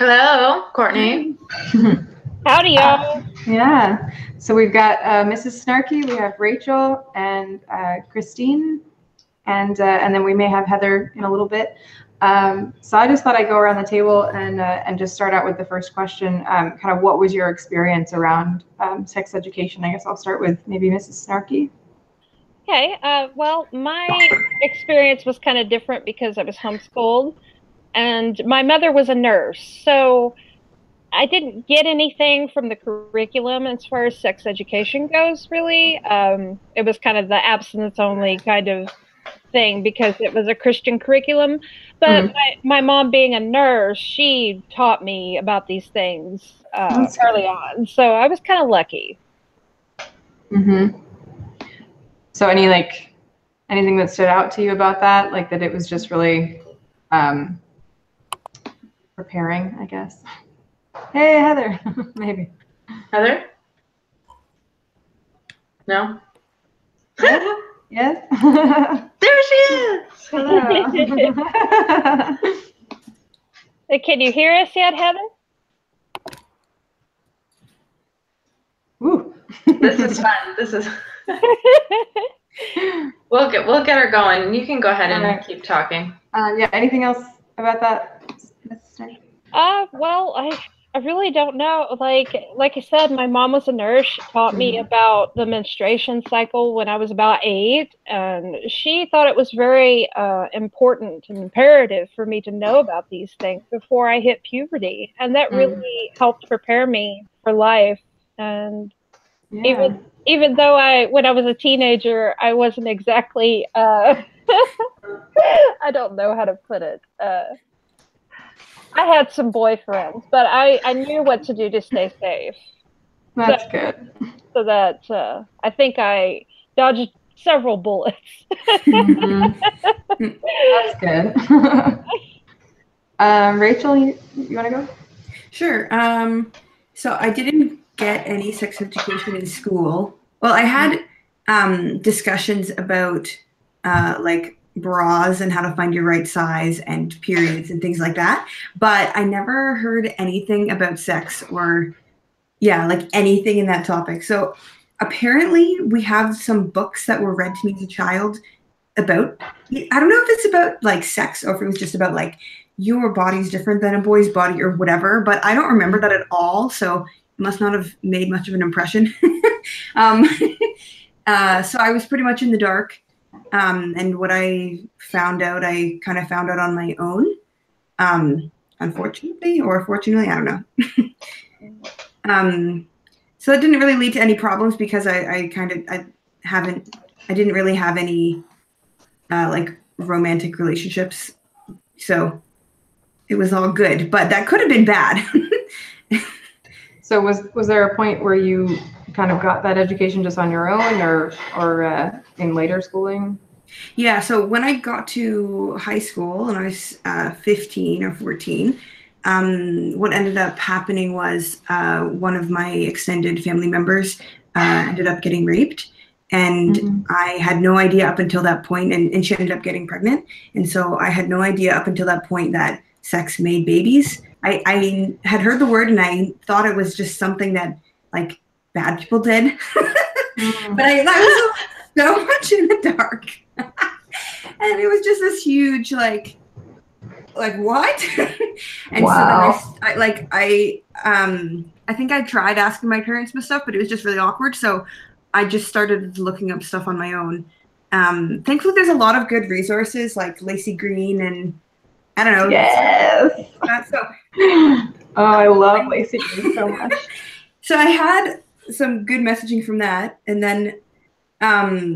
Hello, Courtney. Howdy, y'all. Yeah. So we've got Mrs. Snarky, we have Rachel and Christine, and then we may have Heather in a little bit. So I just thought I'd go around the table and just start out with the first question. Kind of what was your experience around sex education? I guess I'll start with maybe Mrs. Snarky. Okay. Well, my experience was kind of different because I was homeschooled, and my mother was a nurse, so I didn't get anything from the curriculum as far as sex education goes. Really, it was kind of the abstinence only kind of thing because it was a Christian curriculum. But my mom, being a nurse, she taught me about these things early on, so I was kind of lucky. Mm-hmm. So anything that stood out to you about that, like that it was just really preparing, I guess. Hey, Heather, maybe. Heather? No? Yes? There she is! Hello. Can you hear us yet, Heather? Ooh. This is fun. This is... We'll get her going. You can go ahead and keep talking. Yeah, anything else about that? Well, I really don't know. Like I said, my mom was a nurse. She taught me about the menstruation cycle when I was about 8, and she thought it was very important and imperative for me to know about these things before I hit puberty, and that really helped prepare me for life. And even though when I was a teenager, I wasn't exactly I don't know how to put it. I had some boyfriends, but I knew what to do to stay safe. That's good. So that I think I dodged several bullets. That's good. Rachel, you want to go? Sure. So I didn't get any sex education in school. Well, I had discussions about like bras and how to find your right size and periods and things like that. But I never heard anything about sex or, like anything in that topic. So apparently we have some books that were read to me as a child about, I don't know if it's about like sex or if it was just about like your body's different than a boy's body or whatever, but I don't remember that at all. So it must not have made much of an impression. So I was pretty much in the dark. And what I found out, I kind of found out on my own, unfortunately, or fortunately, I don't know. So it didn't really lead to any problems because I didn't really have any, like romantic relationships. So it was all good, but that could have been bad. So was there a point where you kind of got that education just on your own or in later schooling? Yeah, so when I got to high school and I was 15 or 14, what ended up happening was one of my extended family members ended up getting raped. And I had no idea up until that point, and she ended up getting pregnant. And so I had no idea up until that point that sex made babies. I had heard the word and I thought it was just something that like bad people did. But I was so much in the dark. And it was just this huge like what? And wow. So then I think I tried asking my parents and stuff, but it was just really awkward. So I just started looking up stuff on my own. Thankfully there's a lot of good resources like Lacey Green and I don't know. Yes. Oh, I love Lacey Green so much. So I had some good messaging from that, and then I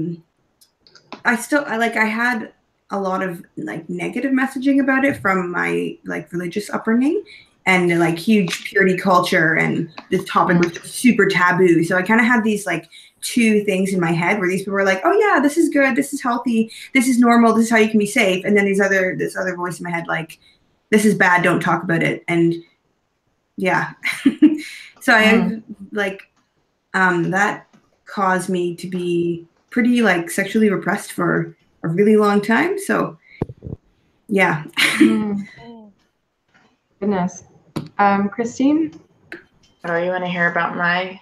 had a lot of like negative messaging about it from my like religious upbringing and like huge purity culture, and this topic was just super taboo. So I kind of had these like two things in my head where these people were like, oh yeah, this is good, this is healthy, this is normal, this is how you can be safe, and then this other voice in my head like, this is bad, don't talk about it. And yeah. So I like that caused me to be pretty like sexually repressed for a really long time. So yeah. Goodness. Christine? Oh, you want to hear about I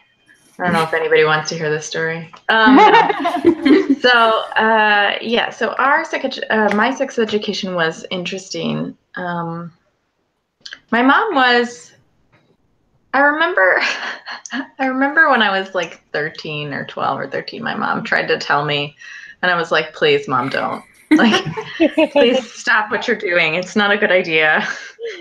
don't know if anybody wants to hear this story. So my sex education was interesting. My mom was, I remember when I was like 13 or 12 or 13, my mom tried to tell me, and I was like, please, Mom, don't. Like, please stop what you're doing. It's not a good idea.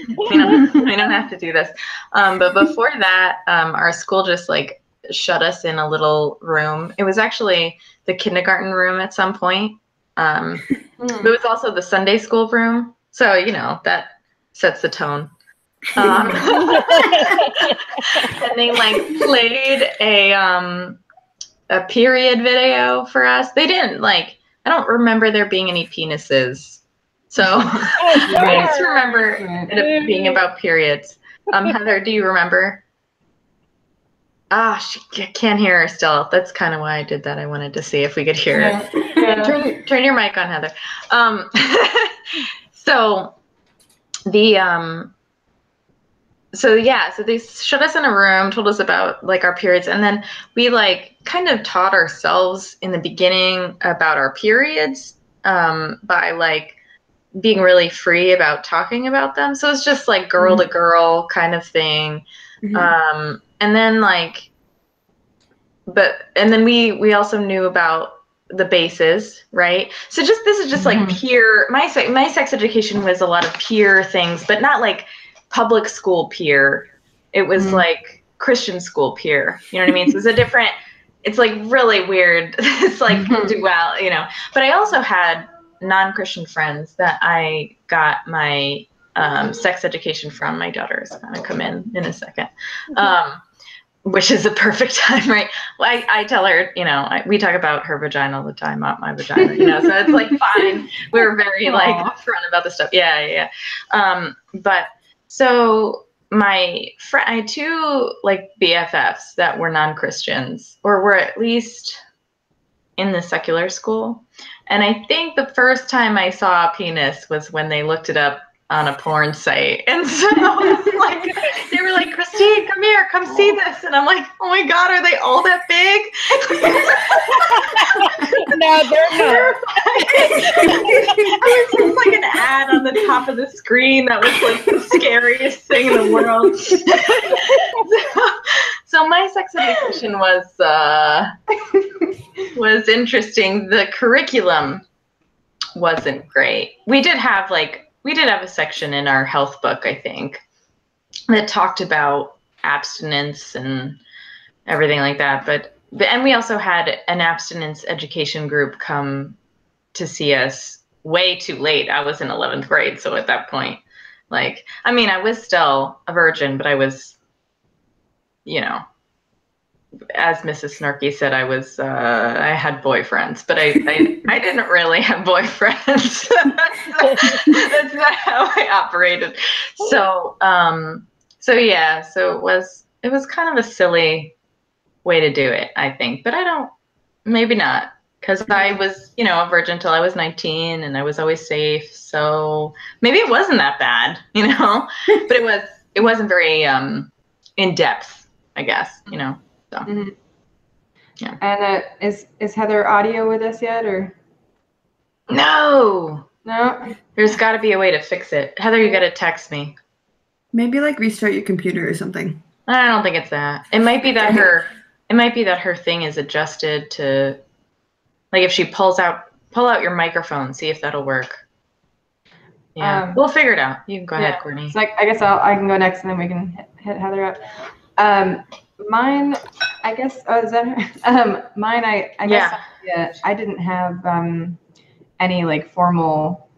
We don't have to do this. But before that, our school just like shut us in a little room. It was actually the kindergarten room at some point. It was also the Sunday school room. So, you know, that sets the tone. And they like played a period video for us. They didn't like, I don't remember there being any penises. So I just remember it being about periods. Heather, do you remember? She can't hear her still. That's kind of why I did that. I wanted to see if we could hear it. Yeah. Turn your mic on, Heather. So they shut us in a room, told us about like our periods, and then we like kind of taught ourselves in the beginning about our periods by like being really free about talking about them. So it's just like girl to girl kind of thing. And then like, and then we also knew about the bases, right? So this is just like peer, my sex education was a lot of peer things, but not like public school peer. It was like Christian school peer, you know what I mean? So it's like really weird. It's like dual, you know, but I also had non-Christian friends that I got my sex education from. My daughter's gonna come in a second, which is the perfect time, right? Well, I tell her, you know, we talk about her vagina all the time, not my vagina, you know, so it's like fine. We were very like upfront about this stuff. Yeah. But so I had two like BFFs that were non-Christians, or were at least in the secular school. And I think the first time I saw a penis was when they looked it up on a porn site. And so like, they were like, Christine, come here, come see this. And I'm like, oh my God, are they all that big? No, they're not. It was like an ad on the top of the screen that was like the scariest thing in the world. So my sex education was interesting. The curriculum wasn't great. We did have a section in our health book, I think, that talked about abstinence and everything like that. And we also had an abstinence education group come to see us way too late. I was in 11th grade. So at that point, like, I mean, I was still a virgin, but I was, you know, as Mrs. Snarky said, I had boyfriends, but I didn't really have boyfriends. That's not how I operated. So it was kind of a silly way to do it, I think, but maybe not, because I was, you know, a virgin till I was 19 and I was always safe. So maybe it wasn't that bad, you know, but it wasn't very in depth, I guess, you know. So, yeah. And is Heather audio with us yet, or? No. No. There's got to be a way to fix it. Heather, you got to text me. Maybe like restart your computer or something. I don't think it's that. It might be that her thing is adjusted to, like, if she pull out your microphone, see if that'll work. Yeah, we'll figure it out. You can go ahead, Courtney. So I guess I can go next, and then we can hit Heather up. Mine, I guess. Oh, is that her? Mine, I guess. Yeah, I didn't have any like formal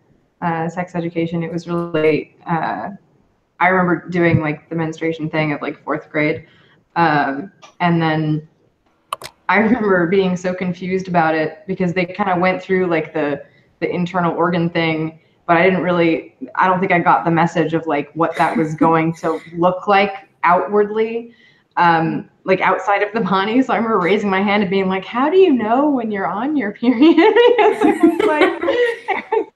sex education. It was really. I remember doing like the menstruation thing at like 4th grade, and then I remember being so confused about it because they kind of went through like the internal organ thing, but I don't think I got the message of like what that was going to look like outwardly. Like outside of the body. So I remember raising my hand and being like, how do you know when you're on your period? Because it was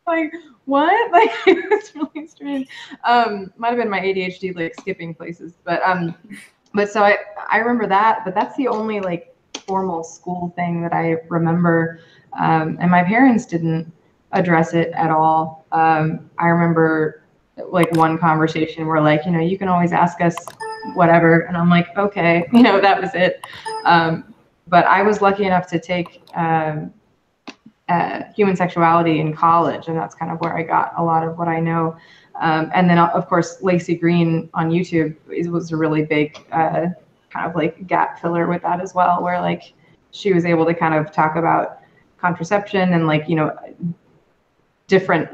like, what? Like, it was really strange. Might have been my ADHD, like skipping places, but so I remember that, but that's the only like formal school thing that I remember. And my parents didn't address it at all. I remember like one conversation where like, you know, you can always ask us whatever. And I'm like, okay, you know, that was it. But I was lucky enough to take human sexuality in college, and that's kind of where I got a lot of what I know. And then, of course, Lacey Green on YouTube was a really big kind of like gap filler with that as well, where like she was able to kind of talk about contraception and like, you know, different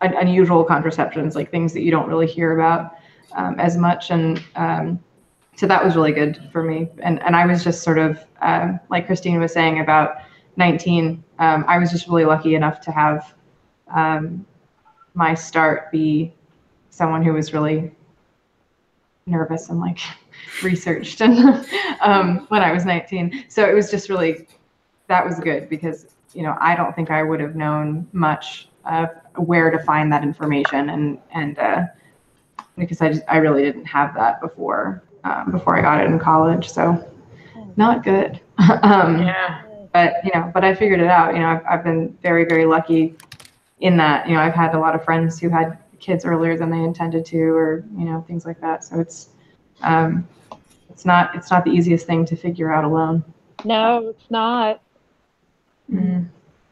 unusual contraceptions, like things that you don't really hear about as much. And so that was really good for me. And I was just sort of, like Christine was saying, about 19, I was just really lucky enough to have my start be someone who was really nervous and like researched and when I was 19. So it was just really, that was good because, you know, I don't think I would have known much of where to find that information, and because I really didn't have that before I got it in college. So not good. Yeah. But, you know, but I figured it out. You know, I've been very, very lucky in that, you know, I've had a lot of friends who had kids earlier than they intended to, or, you know, things like that. So it's not the easiest thing to figure out alone. No, it's not. Mm.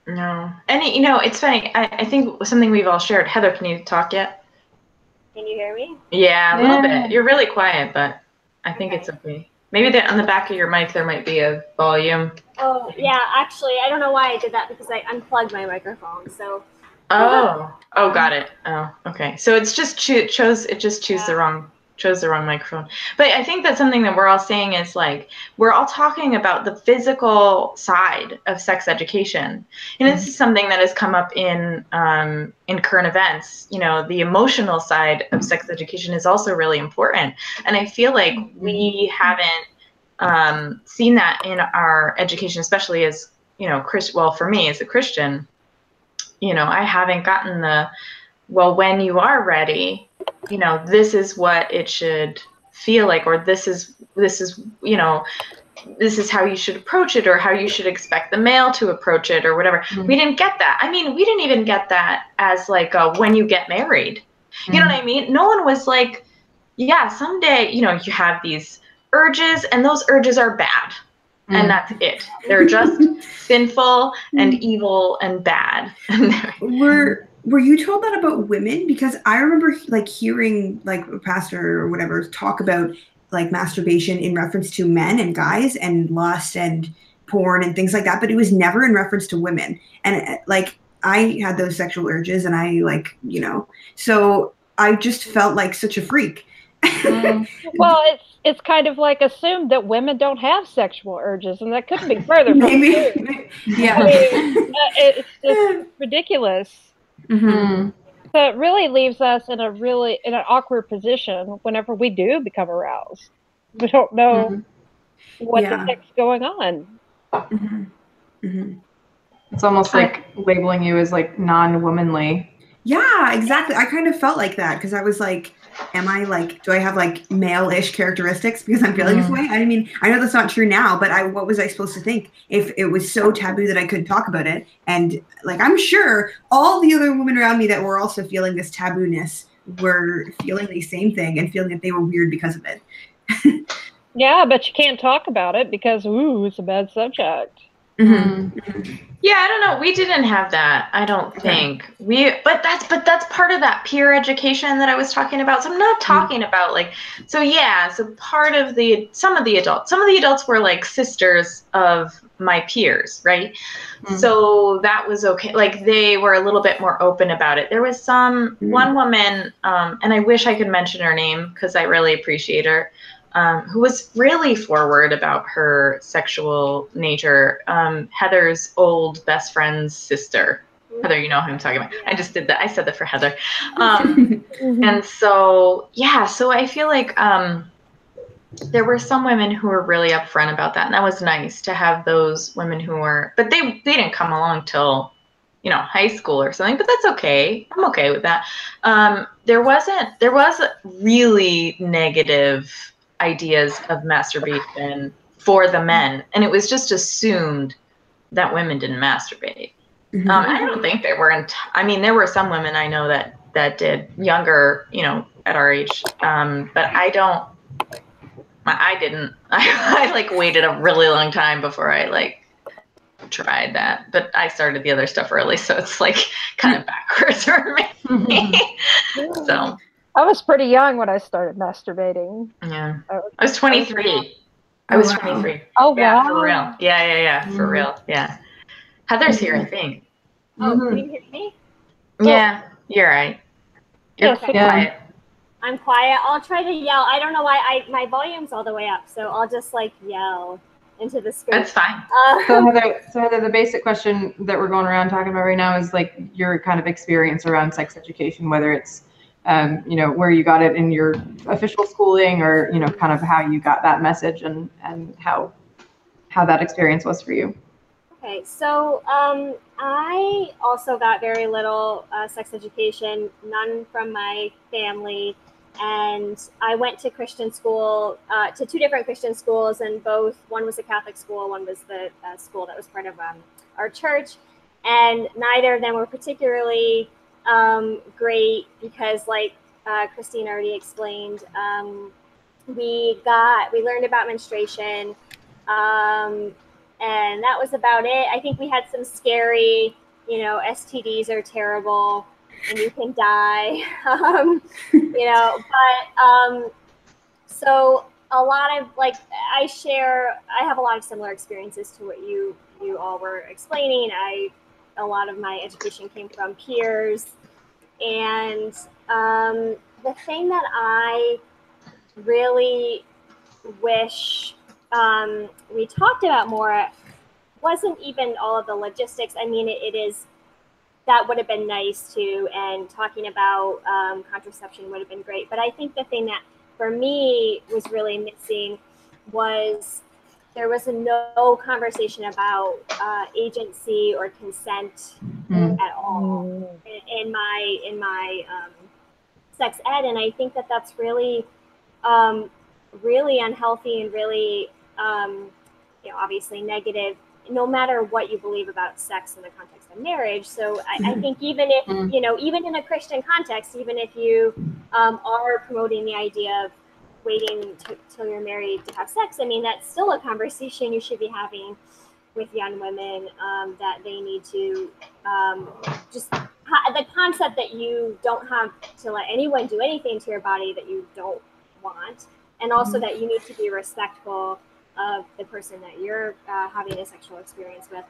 No. And, you know, it's funny. I think something we've all shared. Heather, can you talk yet? Can you hear me? Yeah, a little bit. You're really quiet, but I think it's okay. Maybe on the back of your mic there might be a volume. Oh, yeah, actually, I don't know why I did that because I unplugged my microphone, so. Oh, got it. Oh, okay. So it's just chose the wrong microphone. But I think that's something that we're all saying is like, we're all talking about the physical side of sex education. And this is something that has come up in current events. You know, the emotional side of sex education is also really important. And I feel like we haven't seen that in our education, especially as, you know, well, for me as a Christian, you know, I haven't gotten when you are ready, you know, this is what it should feel like, or this is, you know, this is how you should approach it, or how you should expect the male to approach it, or whatever. We didn't get that. I mean, we didn't even get that as like when you get married. You know what I mean? No one was like, yeah, someday, you know, you have these urges, and those urges are bad. And that's it. They're just sinful and evil and bad. Were you told that about women? Because I remember like hearing like a pastor or whatever talk about like masturbation in reference to men and guys and lust and porn and things like that, but it was never in reference to women. And like I had those sexual urges, and I like, you know, so I just felt like such a freak. Well, it's kind of like assumed that women don't have sexual urges, and that couldn't be further from Maybe. true. Yeah. I mean, it's just ridiculous. Mm-hmm. So it really leaves us in an awkward position whenever we do become aroused. We don't know what the heck's going on. Mm-hmm. Mm-hmm. It's almost like labeling you as like non-womanly. Yeah, exactly. I kind of felt like that because I was like, am I like, do I have like male-ish characteristics because I'm feeling this way? I mean, I know that's not true now, but what was I supposed to think if it was so taboo that I couldn't talk about it? And like, I'm sure all the other women around me that were also feeling this tabooness were feeling the same thing and feeling that they were weird because of it. Yeah, but you can't talk about it because, it's a bad subject. Yeah, I don't know. We didn't have that. I don't think but that's part of that peer education that I was talking about. So I'm not talking about like, so part of some of the adults were like sisters of my peers, right? So that was okay. Like they were a little bit more open about it. There was one woman, and I wish I could mention her name because I really appreciate her. Who was really forward about her sexual nature. Heather's old best friend's sister. Heather, you know who I'm talking about. I just did that. I said that for Heather. And so, so I feel like there were some women who were really upfront about that. And that was nice to have those women who were, but they didn't come along till, high school or something, but that's okay. I'm okay with that. There was really negative ideas of masturbation for the men, and it was just assumed that women didn't masturbate. I don't think there weren't. I mean, there were some women I know that did, younger, at our age. But I didn't. I like waited a really long time before I like tried that. But I started the other stuff early, so it's like kind of backwards for me. So I was pretty young when I started masturbating. yeah, I was 23. I was 23. Oh, yeah, wow. for real. Yeah, for real. Yeah. Heather's here, I think. Oh, can you hear me? Yeah, you're right. You're quiet. I'm quiet. I'll try to yell. I don't know why my volume's all the way up, so I'll just like yell into the screen. That's fine. So Heather, the basic question that we're going around talking about right now is like your kind of experience around sex education, whether it's where you got it in your official schooling or kind of how you got that message and how that experience was for you. Okay, so I also got very little sex education, none from my family, and I went to Christian school, to two different Christian schools, and one was a Catholic school, one was the school that was part of our church, and neither of them were particularly great because, like Christine already explained, we learned about menstruation. And that was about it. I think we had some scary, STDs are terrible and you can die, so a lot of I have a lot of similar experiences to what you all were explaining. A lot of my education came from peers, and the thing that I really wish we talked about more wasn't even all of the logistics. I mean, that would have been nice too, and talking about contraception would have been great. But I think the thing that for me was really missing was there was no conversation about agency or consent at all in my sex ed, and I think that that's really really unhealthy and really obviously negative, no matter what you believe about sex in the context of marriage. So I think even if even in a Christian context, even if you are promoting the idea of waiting till you're married to have sex, I mean, that's still a conversation you should be having with young women, that they need to just the concept that you don't have to let anyone do anything to your body that you don't want, and also that you need to be respectful of the person that you're having a sexual experience with.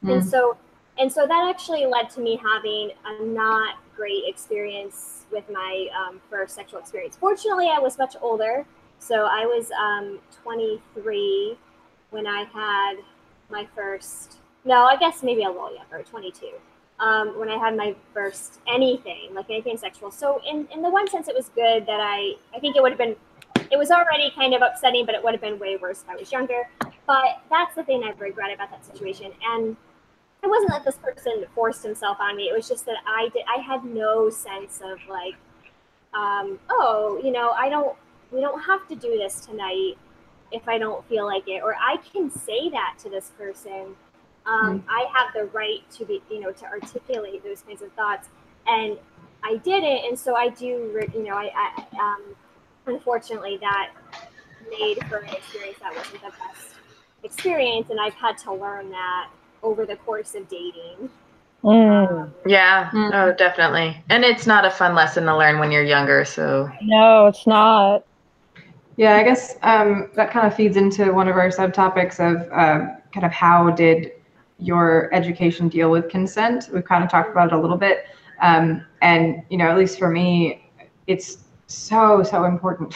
And so that actually led to me having a not great experience with my first sexual experience. Fortunately, I was much older. So I was 23 when I had my first, no, I guess maybe a little younger, 22, when I had my first anything sexual. So in the one sense, it was good that I think it would have been, it was already kind of upsetting, but it would have been way worse if I was younger. But that's the thing I regret about that situation. And it wasn't that this person forced himself on me. It was just that I had no sense of like, we don't have to do this tonight if I don't feel like it, or I can say that to this person. I have the right to be, to articulate those kinds of thoughts, and I didn't. And so I do, unfortunately, that made for an experience that wasn't the best experience, and I've had to learn that over the course of dating. Oh, definitely. And it's not a fun lesson to learn when you're younger. So no, it's not. Yeah, I guess that kind of feeds into one of our subtopics of kind of how did your education deal with consent. We've kind of talked about it a little bit, and at least for me, it's so important,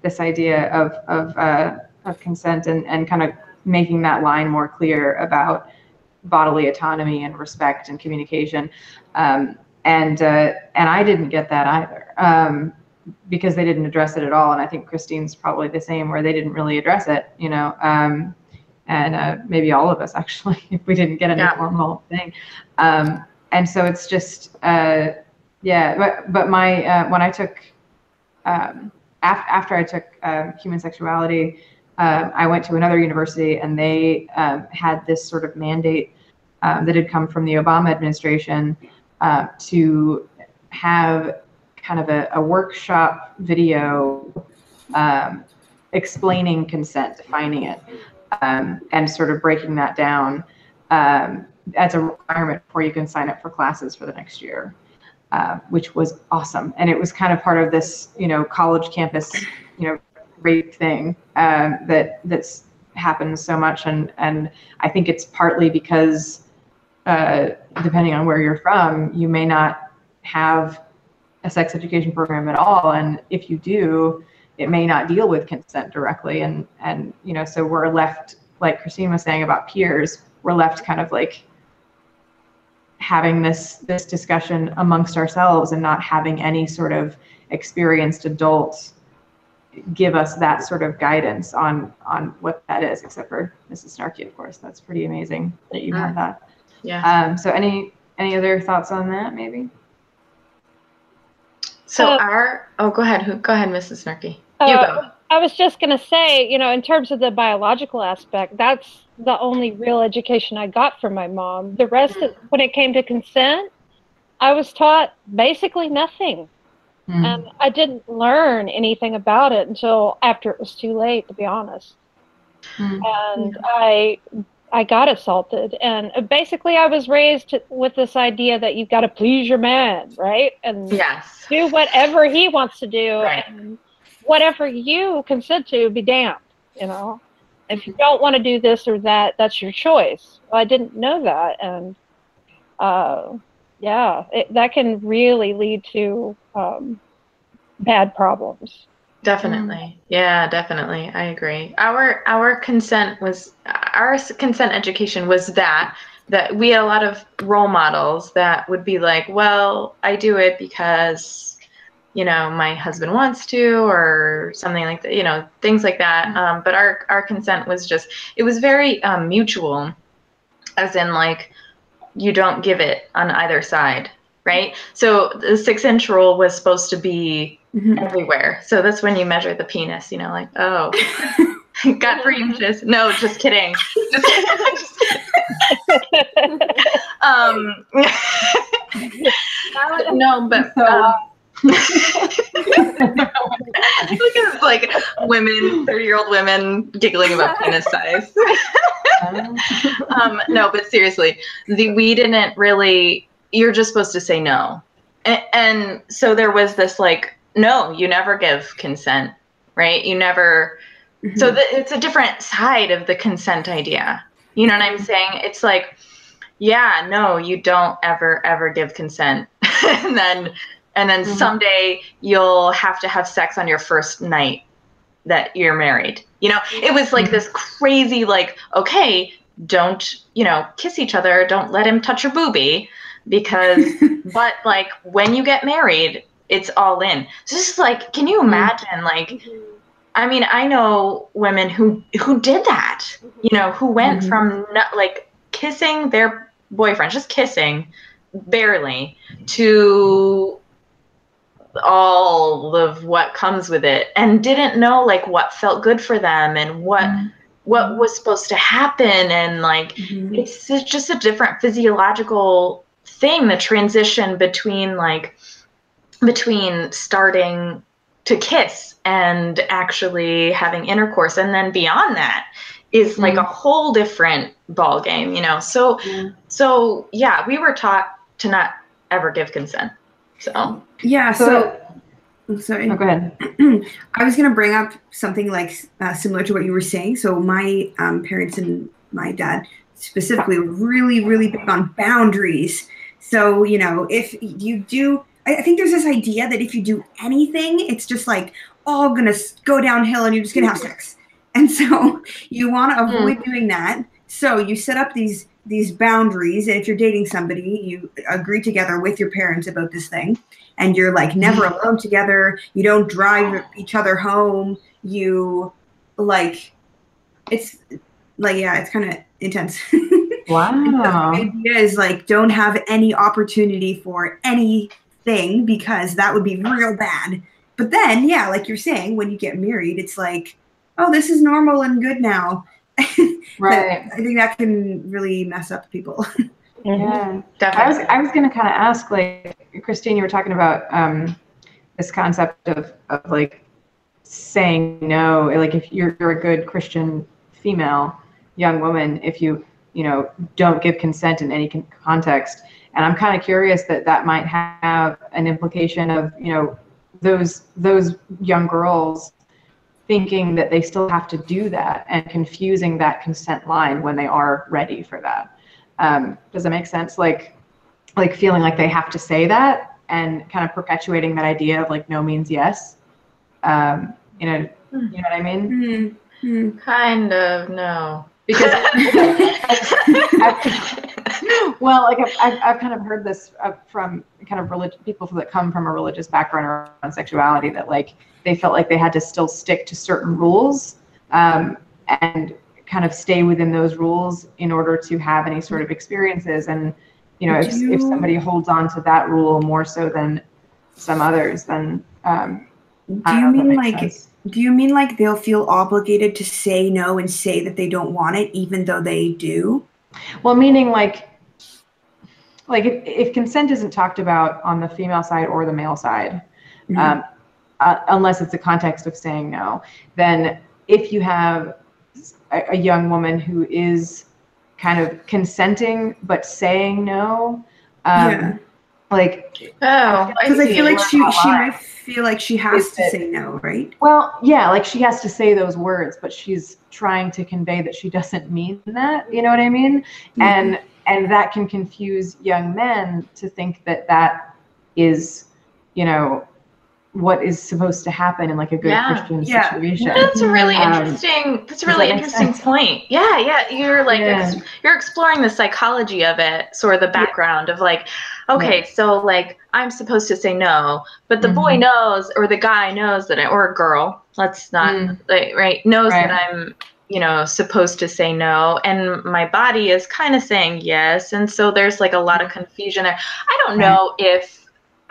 this idea of consent and kind of making that line more clear about bodily autonomy and respect and communication, and I didn't get that either, because they didn't address it at all. And I think Christine's probably the same, where they didn't really address it, and maybe all of us actually, if we didn't get any formal thing. And so it's just, but my, when I took, after I took human sexuality, I went to another university, and they had this sort of mandate that had come from the Obama administration to have kind of a workshop video explaining consent, defining it, and sort of breaking that down as a requirement before you can sign up for classes for the next year, which was awesome. And it was kind of part of this, college campus, rape thing that's happened so much. And I think it's partly because depending on where you're from, you may not have a sex education program at all. And if you do, it may not deal with consent directly. And so we're left, like Christine was saying about peers, we're left kind of like having this discussion amongst ourselves and not having any sort of experienced adults give us that sort of guidance on what that is, except for Mrs. Snarky, of course. That's pretty amazing that you have that. Yeah. So any other thoughts on that, maybe? So go ahead, Mrs. Snarky. You go. I was just going to say, in terms of the biological aspect, that's the only real education I got from my mom. The rest, when it came to consent, I was taught basically nothing. And I didn't learn anything about it until after it was too late, to be honest. And I got assaulted. And basically I was raised with this idea that you've got to please your man, right? And do whatever he wants to do. Right. And whatever you consent to, be damned, If you don't want to do this or that, that's your choice. Well, I didn't know that. And that can really lead to bad problems. Definitely. Yeah, definitely. I agree. Our consent education was that we had a lot of role models that would be like, well, I do it because, my husband wants to, or something like that, things like that. But our consent was it was very mutual, as in like, you don't give it on either side, right? So the 6-inch rule was supposed to be everywhere. So that's when you measure the penis, like, oh, got 3 inches. No, just kidding. Just kidding. No, but look at like women, 30-year-old women giggling about penis size. No, but seriously, we didn't really. You're just supposed to say no, and so there was this like, no, you never give consent, right? You never. So it's a different side of the consent idea. You know what I'm saying? It's like, yeah, no, you don't ever give consent, and then someday you'll have to have sex on your first night that you're married. It was like this crazy, like, okay, don't, kiss each other. Don't let him touch your boobie but like when you get married, it's all in. So this is like, can you imagine like, I mean, I know women who did that, who went from like kissing their boyfriend, just kissing barely, to all of what comes with it, and didn't know like what felt good for them and what was supposed to happen. And like, it's just a different physiological thing, the transition between starting to kiss and actually having intercourse. And then beyond that is like a whole different ball game, So yeah, we were taught to not ever give consent. So yeah. So sorry. Oh, go ahead. I was going to bring up something like similar to what you were saying. So my parents and my dad specifically were really, really big on boundaries. So, if you do, I think there's this idea that if you do anything, it's just like all going to go downhill and you're just going to have sex. And so you want to avoid doing that. So you set up these boundaries. And if you're dating somebody, you agree together with your parents about this thing. And you're like never alone together. You don't drive each other home. You like, it's like, yeah, it's kind of intense. Wow. The idea is like, don't have any opportunity for anything because that would be real bad. But then, yeah, like you're saying, when you get married, it's like, oh, this is normal and good now. Right. I think that can really mess up people. Yeah. Definitely. I was going to kind of ask, like, Christine, you were talking about this concept of like saying no, like if you're a good Christian female young woman, if you don't give consent in any context. And I'm kind of curious that might have an implication of those young girls thinking that they still have to do that and confusing that consent line when they are ready for that. Does that make sense? Like feeling like they have to say that and kind of perpetuating that idea of like no means yes. You know what I mean? Mm-hmm. Kind of, no. Because I've kind of heard this from kind of people that come from a religious background around sexuality, that like they felt like they had to still stick to certain rules and kind of stay within those rules in order to have any sort of experiences. And if somebody holds on to that rule more so than some others, then do you mean like they'll feel obligated to say no and say that they don't want it even though they do? Well, meaning like if consent isn't talked about on the female side or the male side, Mm-hmm. Unless it's a context of saying no, then if you have a young woman who is kind of consenting but saying no, like, because I feel like she might feel like she has to say no, right? Well, yeah, like she has to say those words, but she's trying to convey that she doesn't mean that. You know what I mean? Mm-hmm. And that can confuse young men to think that is, what is supposed to happen in like a good Christian situation. That's a really interesting. That's a really interesting point. Yeah. You're like you're exploring the psychology of it, sort of the background of like, okay, so like I'm supposed to say no, but the boy knows, or the guy knows that, or a girl, let's not knows that I'm supposed to say no, and my body is kind of saying yes, and so there's like a lot of confusion there.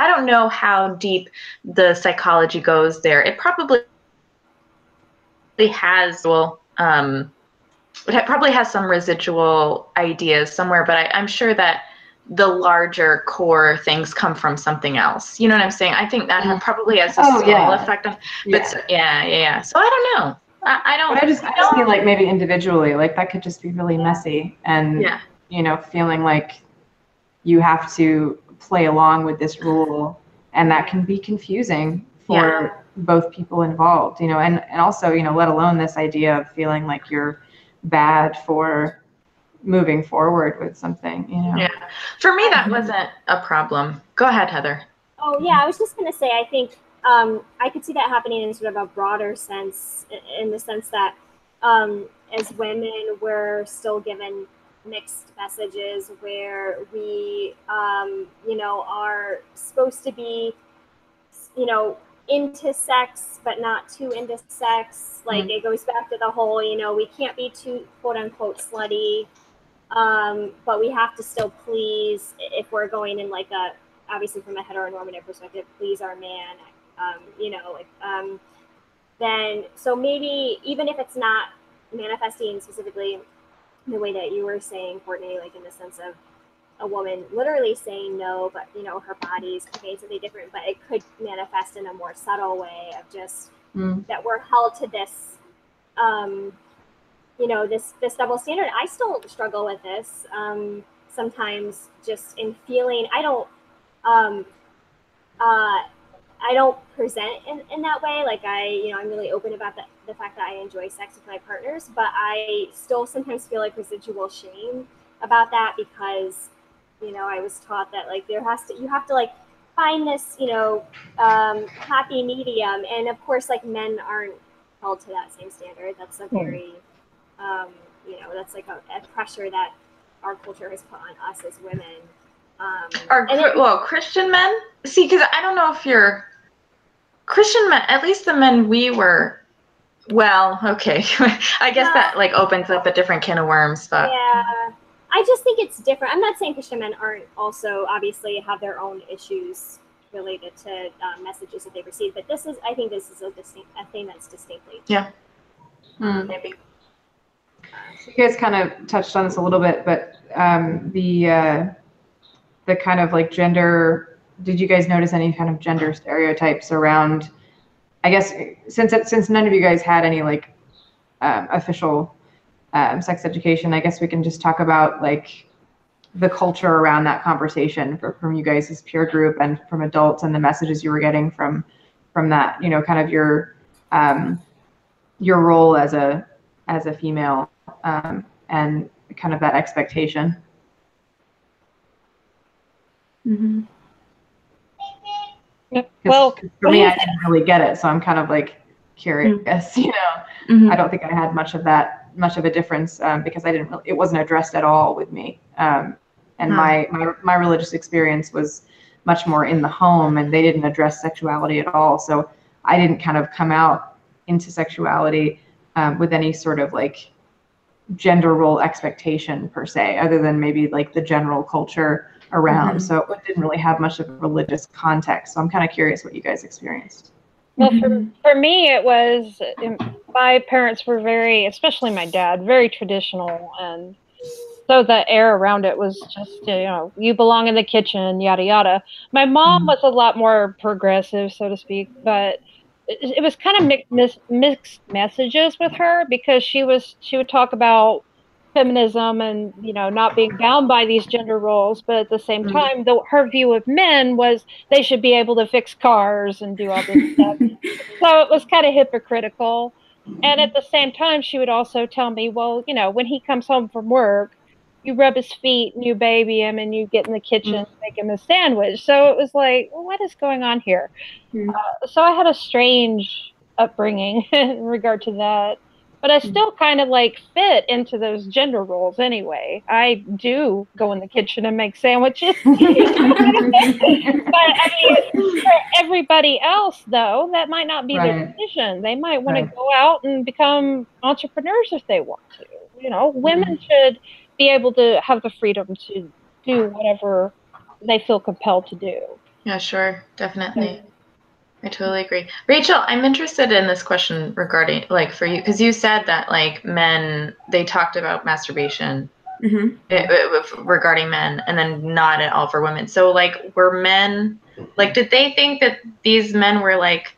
I don't know how deep the psychology goes there. It probably has, it probably has some residual ideas somewhere, but I'm sure that the larger core things come from something else. You know what I'm saying? I think that probably has a small effect on, but so I don't know. I don't. But I just feel like maybe individually, like that could just be really messy, and feeling like you have to play along with this rule, and that can be confusing for both people involved, and also, let alone this idea of feeling like you're bad for moving forward with something, Yeah. For me, that wasn't a problem. Go ahead, Heather. Oh, yeah, I was just going to say, I think I could see that happening in sort of a broader sense, in the sense that as women, we're still given mixed messages where we, are supposed to be, into sex, but not too into sex. Like it goes back to the whole, we can't be too quote unquote slutty, but we have to still please if we're going in like obviously from a heteronormative perspective, please our man, then so maybe even if it's not manifesting specifically the way that you were saying, Courtney, like in the sense of a woman literally saying no, but her body's conveying something different, but it could manifest in a more subtle way of just that we're held to this, this double standard. I still struggle with this sometimes, just in feeling I don't present in that way. Like I'm really open about the fact that I enjoy sex with my partners, but I still sometimes feel like residual shame about that because, I was taught that like you have to like find this, happy medium. And of course, like men aren't held to that same standard. That's a very, that's like a pressure that our culture has put on us as women. Christian men? See, because I don't know if you're Christian men, at least the men we were, well, okay. I guess that like opens up a different can of worms, but. Yeah. I just think it's different. I'm not saying Christian men aren't also obviously have their own issues related to messages that they receive, but I think this is a thing that's distinctly maybe. So you guys kind of touched on this a little bit, but the kind of like gender. Did you guys notice any kind of gender stereotypes around? I guess since none of you guys had any like official sex education, I guess we can just talk about like the culture around that conversation from you guys as peer group and from adults and the messages you were getting from that, you know, kind of your role as a female and kind of that expectation. Mm-hmm. Well, for me, I didn't really get it, so I'm kind of like curious. You know, I don't think I had much of a difference because it wasn't addressed at all with me. And my religious experience was much more in the home, and they didn't address sexuality at all. So I didn't kind of come out into sexuality with any sort of like gender role expectation per se, other than maybe like the general culture around. So it didn't really have much of a religious context. So I'm kind of curious what you guys experienced. Well, for me, it was, my parents were very, especially my dad, very traditional. And so the air around it was just, you know, you belong in the kitchen, yada, yada. My mom was a lot more progressive, so to speak, but it was kind of mixed messages with her, because she would talk about feminism and, you know, not being bound by these gender roles, but at the same time, her view of men was they should be able to fix cars and do all this stuff. So it was kind of hypocritical. And at the same time, she would also tell me, well, you know, when he comes home from work, you rub his feet and you baby him and you get in the kitchen and make him a sandwich. So it was like, well, what is going on here? So I had a strange upbringing in regard to that. But I still kind of like fit into those gender roles anyway. I do go in the kitchen and make sandwiches. But I mean, for everybody else, though, that might not be their decision. They might want to go out and become entrepreneurs if they want to. You know, women should be able to have the freedom to do whatever they feel compelled to do. Yeah, sure. Definitely. I totally agree. Rachel, I'm interested in this question regarding, like, for you, because you said that, like, men, they talked about masturbation regarding men and then not at all for women. So, like, were men, like, did they think that these men were, like,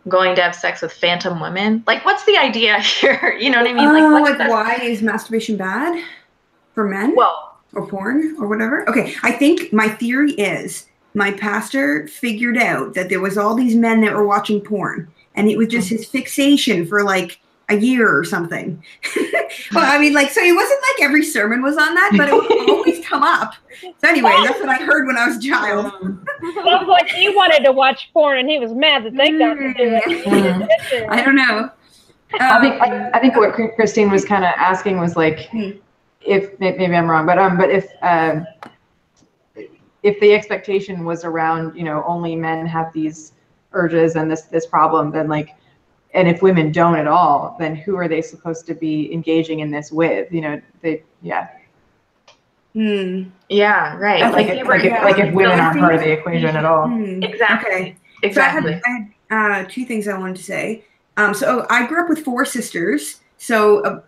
going to have sex with phantom women? Like, what's the idea here? You know what I mean? Like why is masturbation bad for men? Well, or porn or whatever? Okay, I think my theory is my pastor figured out that there was all these men that were watching porn, and it was just his fixation for like a year or something. Well, I mean, like, so it wasn't like every sermon was on that, but it would always come up. So anyway, that's what I heard when I was a child. Sounds like he wanted to watch porn, and he was mad that they got to do it. I don't know. I think what Christine was kind of asking was like, if maybe I'm wrong, but if the expectation was around, you know, only men have these urges and this problem, then like, and if women don't at all, then who are they supposed to be engaging in this with? You know, yeah, right. Like if women aren't part of the equation at all. Exactly. Okay. Exactly. So I had two things I wanted to say. So I grew up with 4 sisters. So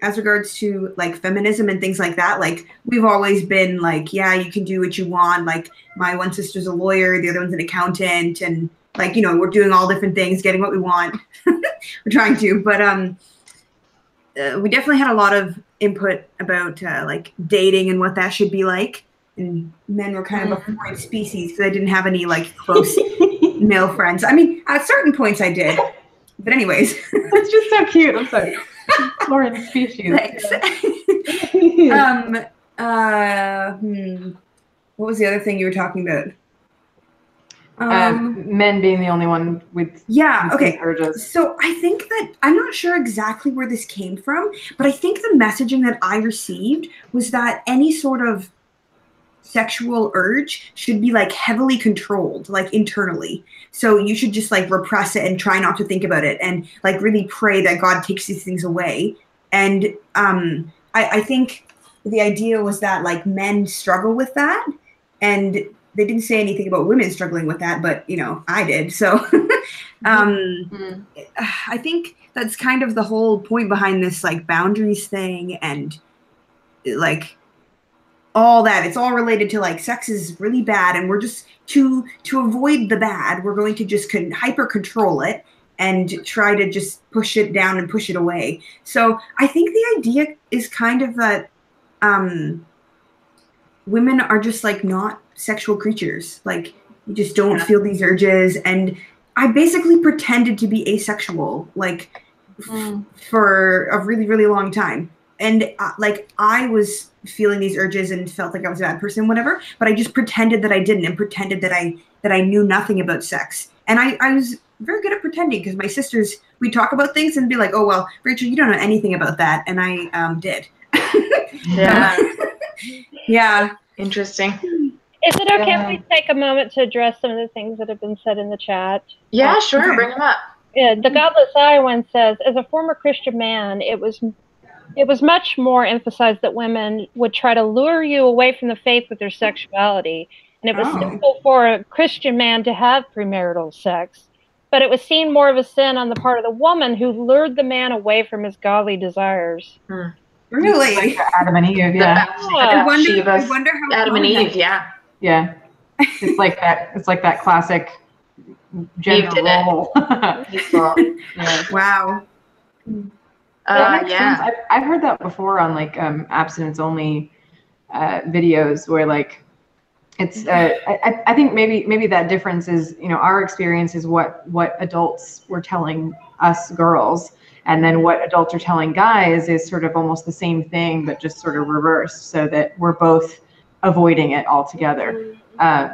as regards to like feminism and things like that, like we've always been like, yeah, you can do what you want. Like my one sister's a lawyer, the other one's an accountant, and like, you know, we're doing all different things, getting what we want. We're trying to, but we definitely had a lot of input about like dating and what that should be like. And men were kind of a foreign species because I didn't have any like close male friends. I mean, at certain points I did. But anyways, it's just so cute. I'm sorry. Foreign species. Thanks. What was the other thing you were talking about? Men being the only one with urges. So I think that I'm not sure exactly where this came from, but I think the messaging that I received was that any sort of sexual urge should be like heavily controlled, like internally. So you should just like repress it and try not to think about it, and like really pray that God takes these things away. And I think the idea was that like men struggle with that, and they didn't say anything about women struggling with that, but you know, I did. So I think that's kind of the whole point behind this like boundaries thing, and like all that. It's all related to like sex is really bad, and we're just to avoid the bad, we're going to just hyper control it and try to just push it down and push it away. So I think the idea is kind of that women are just like not sexual creatures. Like you just don't feel these urges. And I basically pretended to be asexual, like for a really, really long time. And like I was feeling these urges and felt like I was a bad person, whatever. But I just pretended that I didn't, and pretended that I knew nothing about sex. And I was very good at pretending, because my sisters, we'd talk about things and be like, oh, well, Rachel, you don't know anything about that. And I did. Yeah. Yeah. Interesting. Is it okay if we take a moment to address some of the things that have been said in the chat? Yeah, sure. Okay. Bring them up. Yeah, the Godless Iowan says, as a former Christian man, it was much more emphasized that women would try to lure you away from the faith with their sexuality. And it was simple for a Christian man to have premarital sex. But it was seen more of a sin on the part of the woman who lured the man away from his godly desires. Really? Like Adam and Eve, yeah. I wonder how Adam and Eve, yeah. Yeah. It's like that. It's like that classic gender role. Yeah. Wow. That makes sense. I've heard that before on like abstinence only videos where like it's I think maybe that difference is, you know, our experience is what adults were telling us girls, and then what adults are telling guys is sort of almost the same thing, but just sort of reversed, so that we're both avoiding it altogether.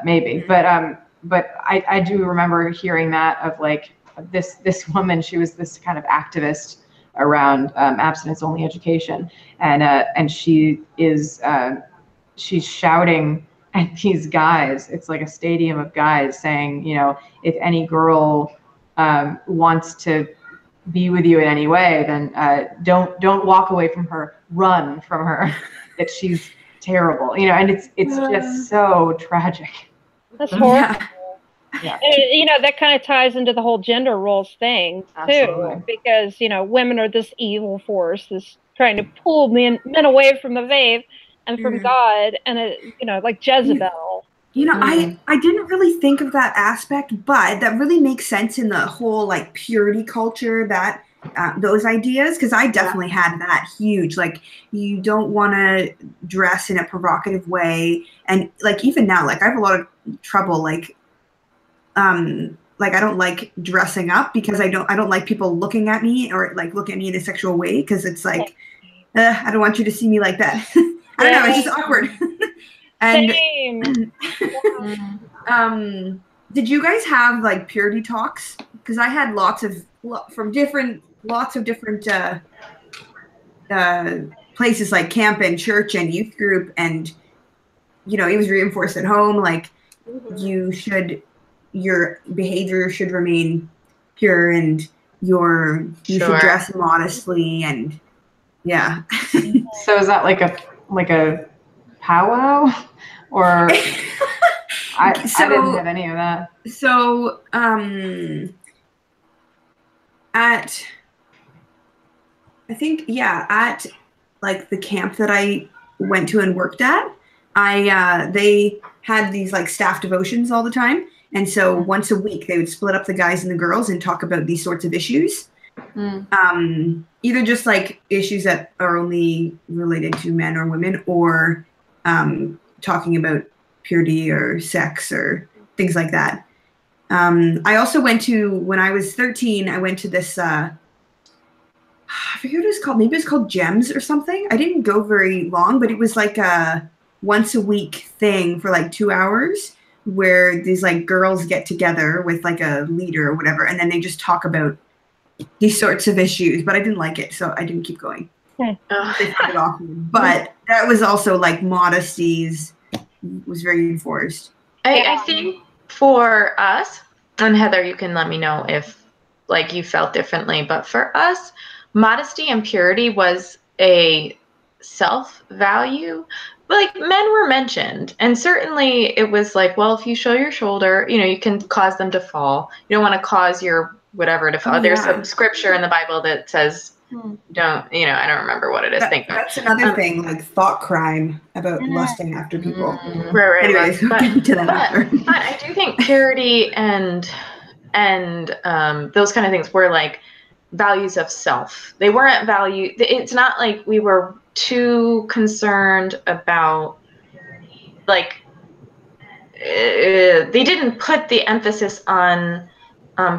Maybe, but I do remember hearing that of like this woman. She was this kind of activist around abstinence only education, and she is she's shouting at these guys. It's like a stadium of guys saying, you know, if any girl wants to be with you in any way, then don't walk away from her, run from her, that she's terrible, you know. And it's just so tragic. That's horrible. Yeah. And, you know, that kind of ties into the whole gender roles thing too. Absolutely. Because, you know, women are this evil force, this trying to pull men away from the faith and from God, and you know, like Jezebel. You know, I didn't really think of that aspect, but that really makes sense in the whole like purity culture, that those ideas, because I definitely had that huge, like, you don't want to dress in a provocative way. And like even now, like I have a lot of trouble like I don't like dressing up, because I don't like people looking at me, or like look at me in a sexual way, because it's like I don't want you to see me like that. I don't know, it's just awkward. And Same. did you guys have like purity talks? Because I had lots of different places, like camp and church and youth group, and you know, it was reinforced at home, like your behavior should remain pure, and you should dress modestly, and yeah. So is that like a powwow, or I didn't have any of that. So at like the camp that I went to and worked at, they had these like staff devotions all the time. And so once a week they would split up the guys and the girls and talk about these sorts of issues. Either just like issues that are only related to men or women, or talking about purity or sex or things like that. I also went to, when I was 13, I went to this, I forget what it was called. Maybe it was called GEMS or something. I didn't go very long, but it was like a once a week thing for like 2 hours, where these like girls get together with like a leader or whatever, and then they just talk about these sorts of issues. But I didn't like it, so I didn't keep going. But that was also like modesties was very enforced. I think for us, and Heather, you can let me know if like you felt differently, but for us, modesty and purity was a self-value. Like, men were mentioned, and certainly it was like, well, if you show your shoulder, you can cause them to fall. You don't want to cause your whatever to fall. Oh, There's yeah. some scripture in the Bible that says, don't, I don't remember what it is. That's another thing, like thought crime about lusting after people. Right. Anyways, we'll get into that after. But I do think purity and those kind of things were like values of self. They weren't it's not like we were too concerned about, like, they didn't put the emphasis on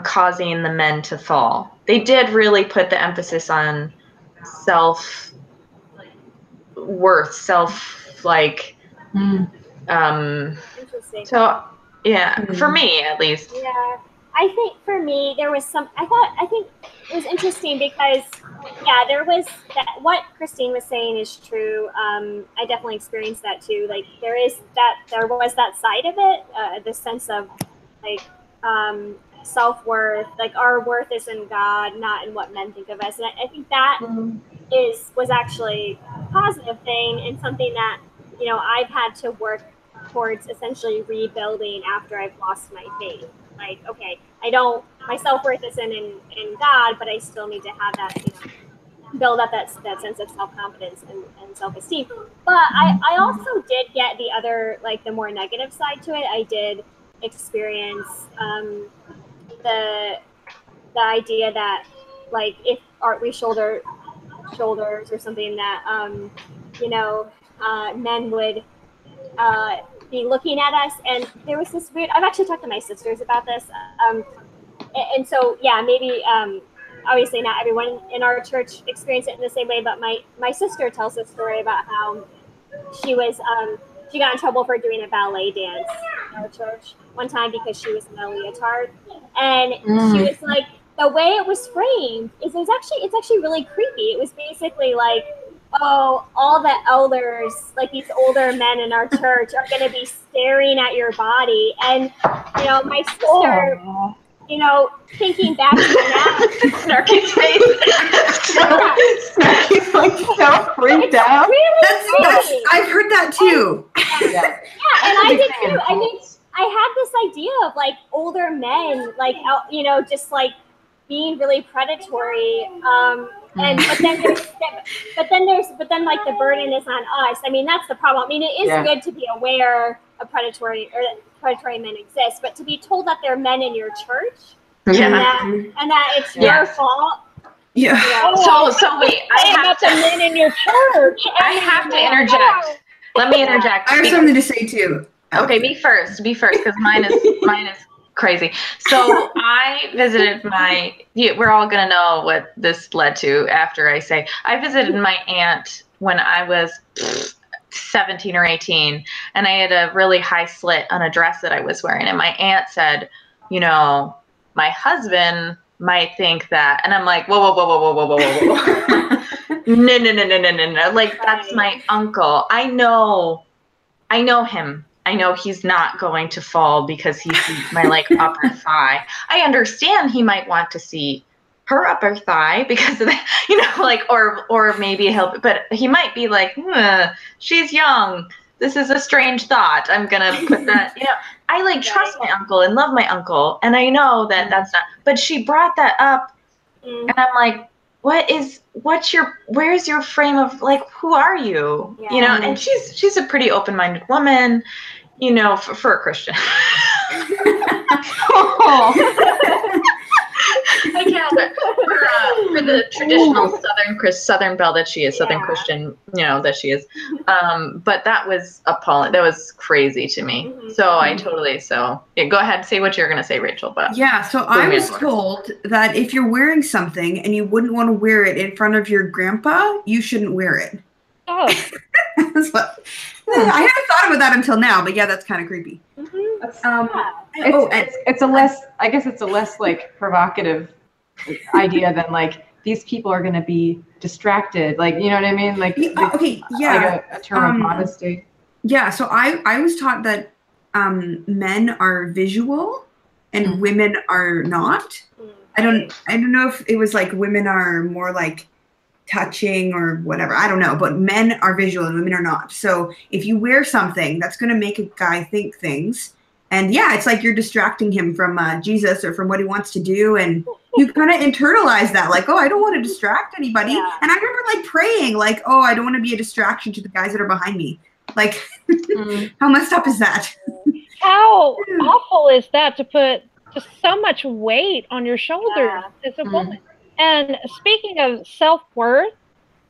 causing the men to fall. They did really put the emphasis on self-worth, Interesting. so yeah, for me at least. Yeah, I think for me there was I think it was interesting because there was that, what Christine was saying is true. I definitely experienced that too. Like there was that side of it, the sense of like self-worth, like our worth is in God, not in what men think of us. And I think that was actually a positive thing, and something that I've had to work towards essentially rebuilding after I've lost my faith. Like, okay, my self-worth isn't in God, but I still need to have that, build up that sense of self-confidence and self-esteem. But I also did get the other, like the more negative side to it. I did experience the idea that, like, if aren't we shoulders or something, that men would be looking at us. And there was this weird, I've actually talked to my sisters about this, and so maybe obviously not everyone in our church experienced it in the same way, but my sister tells a story about how she got in trouble for doing a ballet dance in our church one time because she was in a leotard, and she was like, the way it was framed is it's actually really creepy. It was basically like, oh, all the elders, like these older men in our church, are going to be staring at your body. And my sister, thinking back to now, Snarky's face. Snarky's like so freaked out. Really I've heard that too. Yeah, and I did too. I mean, I had this idea of like older men, like just like being really predatory. But then like the burden is on us. I mean, that's the problem. I mean, it is good to be aware of predatory men exist, but to be told that they're men in your church and that it's your fault. Yeah. So wait, I am not the men in your church. I have to interject. Let me interject. I have something to say too. Okay, me first, because mine is crazy. So I visited we're all going to know what this led to after I say, I visited my aunt when I was 17 or 18, and I had a really high slit on a dress that I was wearing. And my aunt said, my husband might think that. And I'm like, whoa. No. Like, that's my uncle. I know him. I know he's not going to fall because he sees my like upper thigh. I understand he might want to see her upper thigh because of that, or maybe but he might be like, she's young. This is a strange thought. I'm going to put that, I like trust my uncle and love my uncle. And I know that that's not, but she brought that up and I'm like, where's your frame of, like, who are you? And she's a pretty open-minded woman, for a Christian. I guess for the traditional Southern belle that she is, Southern Christian, that she is. But that was appalling. That was crazy to me. So I totally, go ahead, say what you're going to say, Rachel. But so I was told that if you're wearing something and you wouldn't want to wear it in front of your grandpa, you shouldn't wear it. Oh. I hadn't thought about that until now, but that's kind of creepy. It's a less like provocative idea than like these people are going to be distracted, like, you know what I mean, like like a term of modesty. So I was taught that men are visual and women are not. I don't know if it was like women are more like touching or whatever. I don't know, but men are visual and women are not. So if you wear something that's going to make a guy think things, and yeah, it's like you're distracting him from Jesus or from what he wants to do, and you kind of internalize that, like, oh, I don't want to distract anybody. Yeah. And I remember like praying, like, oh, I don't want to be a distraction to the guys that are behind me. Like, how messed up is that? How awful is that, to put just so much weight on your shoulders as a woman? And speaking of self-worth,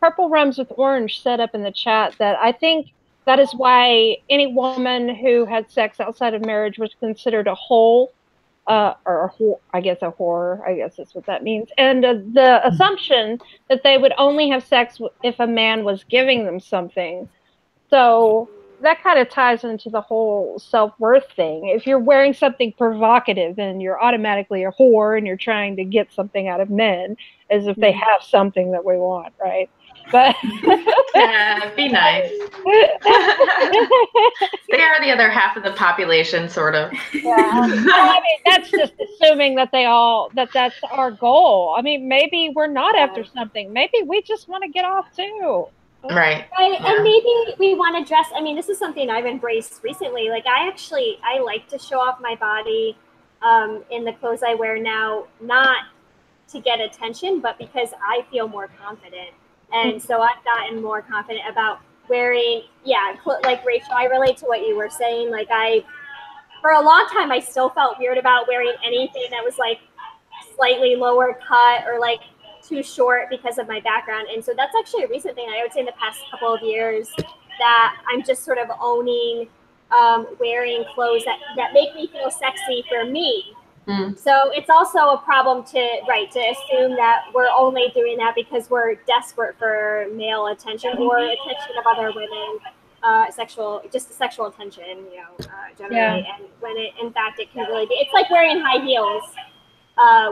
Purple Rums with Orange set up in the chat that I think that is why any woman who had sex outside of marriage was considered a whore, I guess a whore, I guess that's what that means. And the assumption that they would only have sex if a man was giving them something. So that kind of ties into the whole self-worth thing. If you're wearing something provocative, then you're automatically a whore and you're trying to get something out of men as if they have something that we want, right? But yeah, be nice. They are the other half of the population, sort of. Yeah. I mean, that's just assuming that that's our goal. I mean, maybe we're not after something. Maybe we just want to get off too. Right. Right. And maybe we want to dress. I mean, this is something I've embraced recently. Like, I like to show off my body in the clothes I wear now, not to get attention, but because I feel more confident. And so I've gotten more confident about wearing, like Rachel, I relate to what you were saying. Like, for a long time, I still felt weird about wearing anything that was like slightly lower cut or like too short because of my background. And so that's actually a recent thing, I would say, in the past couple of years, that I'm just sort of owning wearing clothes that make me feel sexy for me. So it's also a problem to assume that we're only doing that because we're desperate for male attention or attention of other women, sexual attention, generally. And when in fact it can really be, it's like wearing high heels.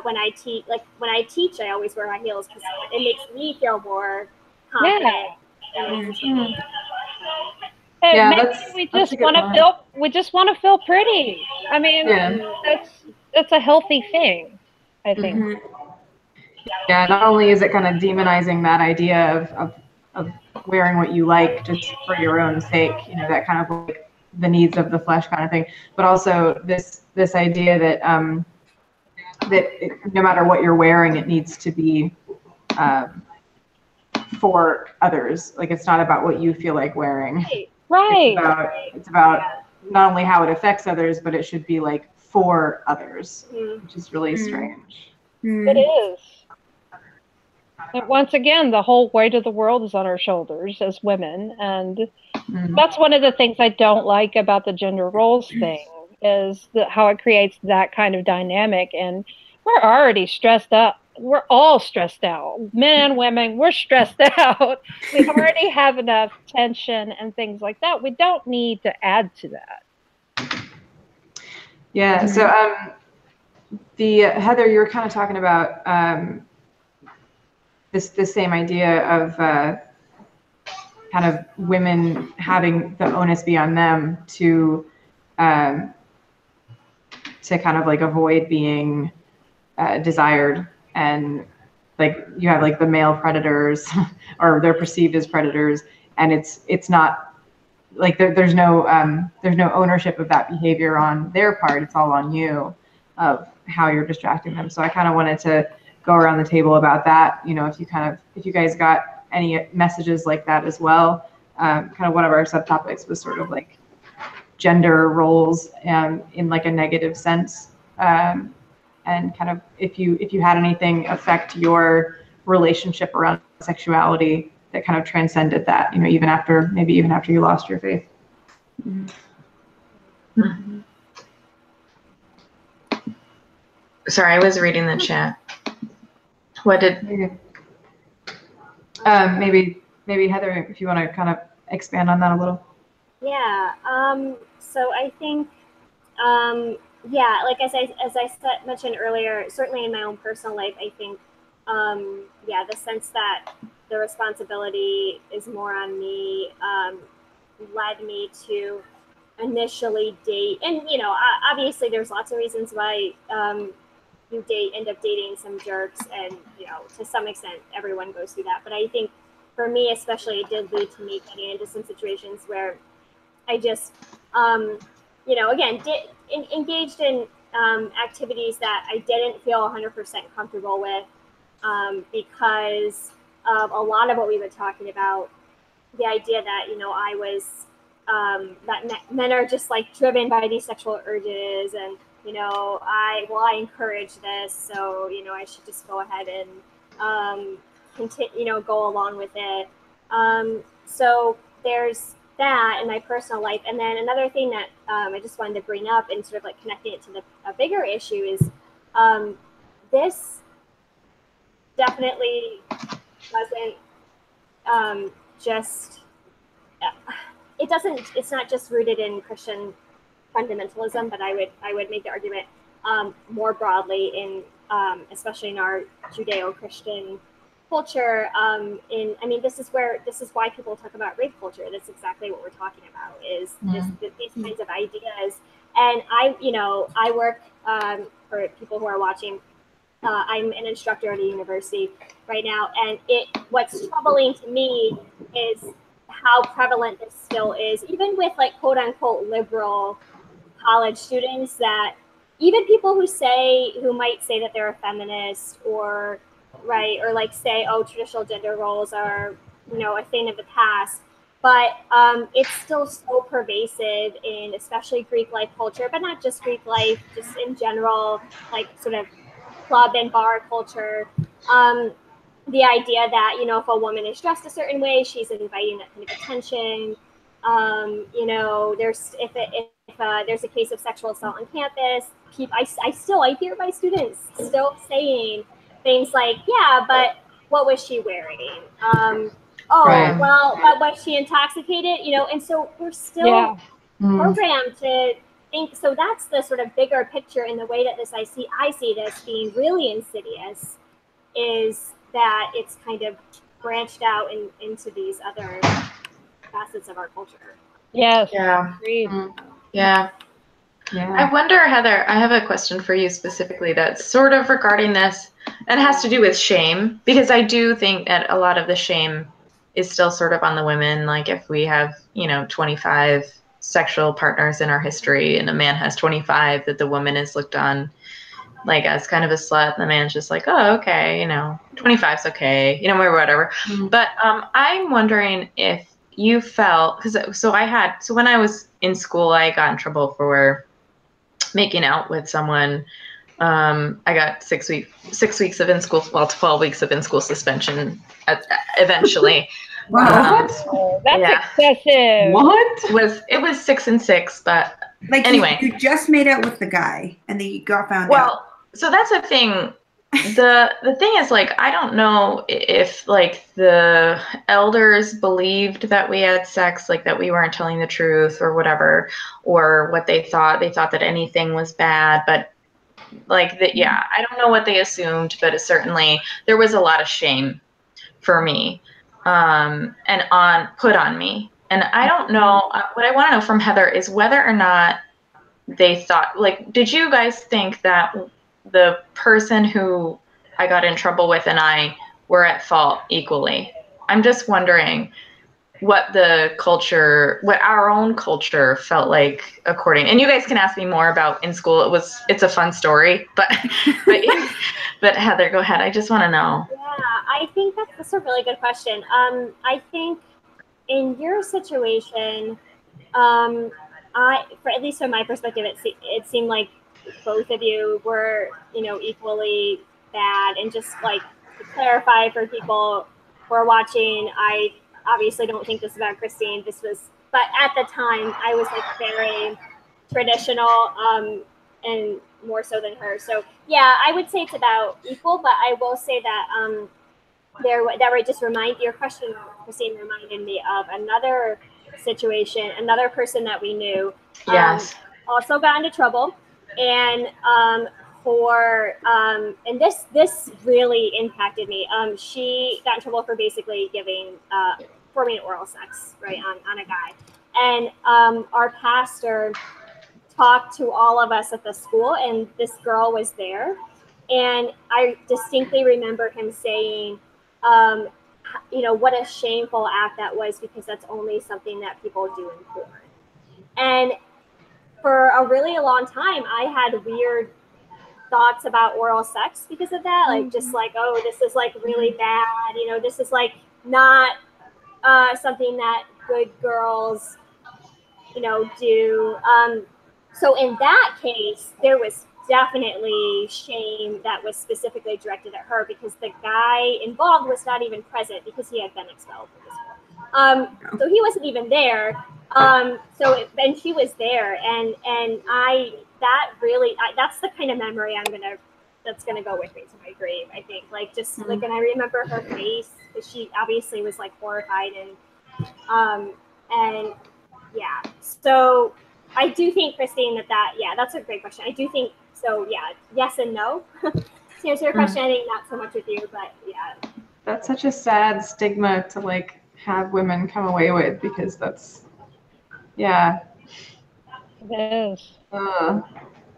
When I teach, I always wear high heels because it makes me feel more confident. Yeah, maybe we just want to feel pretty. I mean, that's a healthy thing, I think. Yeah, not only is it kind of demonizing that idea of wearing what you like just for your own sake, that kind of like the needs of the flesh kind of thing, but also this idea that that no matter what you're wearing, it needs to be for others. Like, it's not about what you feel like wearing. Right. It's about not only how it affects others, but it should be like for others, which is really strange. It is. And once again, the whole weight of the world is on our shoulders as women, and that's one of the things I don't like about the gender roles thing, is how it creates that kind of dynamic. And we're already stressed up. We're all stressed out. Men and women, we're stressed out. We already have enough tension and things like that. We don't need to add to that. Yeah. So, Heather, you were kind of talking about this same idea of kind of women having the onus be on them to kind of like avoid being desired, and like you have like the male predators or they're perceived as predators, and it's not like there's no ownership of that behavior on their part. It's all on you of how you're distracting them. So I kind of wanted to go around the table about that. If you guys got any messages like that as well. Kind of one of our subtopics was sort of like gender roles in like a negative sense. And kind of if you had anything affect your relationship around sexuality that kind of transcended that, even after you lost your faith. Sorry, I was reading the chat. What did? Maybe Heather, if you want to kind of expand on that a little. Yeah. So I think, like as I mentioned earlier, certainly in my own personal life, I think, the sense that the responsibility is more on me led me to initially date. And, obviously there's lots of reasons why you end up dating some jerks, and to some extent everyone goes through that. But I think for me especially, it did lead to me getting into some situations where I just again engaged in activities that I didn't feel 100% comfortable with, because of a lot of what we've been talking about, the idea that I was that men are just like driven by these sexual urges, and I encourage this, so I should just go ahead and continue, go along with it. So there's that in my personal life, and then another thing that I just wanted to bring up and sort of like connecting it to a bigger issue is this definitely doesn't just it's not just rooted in Christian fundamentalism, but I would make the argument more broadly in especially in our Judeo-Christian culture. This is why people talk about rape culture. That's exactly what we're talking about, is these kinds of ideas. And I work for people who are watching. I'm an instructor at a university right now, and what's troubling to me is how prevalent this still is, even with like quote unquote liberal college students, that even people who might say that they're a feminist or like say, oh, traditional gender roles are a thing of the past, but it's still so pervasive in especially Greek life culture, but not just Greek life, just in general, like sort of club and bar culture. The idea that if a woman is dressed a certain way, she's inviting that kind of attention. There's a case of sexual assault on campus, I hear my students still saying things like, yeah, but what was she wearing? Right. Well, but was she intoxicated? And so we're still programmed to think. So that's the sort of bigger picture in the way that I see this being really insidious, is that it's kind of branched out into these other facets of our culture. Yes. Yeah. Agreed. Yeah. Yeah. I wonder, Heather, I have a question for you specifically that's sort of regarding this, and has to do with shame, because I do think that a lot of the shame is still sort of on the women. Like if we have, 25 sexual partners in our history and a man has 25, that the woman is looked on like as kind of a slut, and the man's just like, oh, okay, 25's okay, or whatever. But I'm wondering if you felt, so when I was in school, I got in trouble for making out with someone. I got 6 weeks of 12 weeks of in-school suspension eventually. Wow. That's excessive. What? It was 6 and 6, but Like anyway. You just made out with the guy and then you got found out. Well, so that's the thing. The thing is, like, I don't know if like the elders believed that we had sex, like that we weren't telling the truth or whatever, or what they thought. They thought that anything was bad, but like that, yeah, I don't know what they assumed, but certainly there was a lot of shame for me, and put on me. And I don't know, what I want to know from Heather is whether or not they thought, like, did you guys think that the person who I got in trouble with and I were at fault equally? I'm just wondering what our own culture felt like and you guys can ask me more about in school. It's a fun story, but Heather, go ahead. I just want to know. Yeah, I think that's a really good question. I think in your situation, at least from my perspective, it seemed like both of you were, equally bad. And just like to clarify for people who are watching, I obviously don't think this about Christine. But at the time I was like very traditional, and more so than her. So yeah, I would say it's about equal, but I will say that, your question, Christine, reminded me of another situation. Another person that we knew, Yes. also got into trouble, and and this really impacted me. She got in trouble for basically performing oral sex, right, on a guy, and our pastor talked to all of us at the school, and this girl was there, And I distinctly remember him saying, what a shameful act that was, because that's only something that people do in porn. And for a really long time, I had weird thoughts about oral sex because of that. Like, just like, oh, this is like really bad. This is like not something that good girls, do. So in that case, there was definitely shame that was specifically directed at her, because the guy involved was not even present because he had been expelled from the school. So he wasn't even there. And she was there, and that's the kind of memory that's gonna go with me to my grave. I think, like, just like, and I remember her face, because she obviously was like horrified, and yeah. So I do think, Christine, that's a great question. I do think so. Yeah, yes and no. To answer your question, I think not so much with you, but yeah. That's such a sad stigma to like have women come away with, because that's, yeah. It is.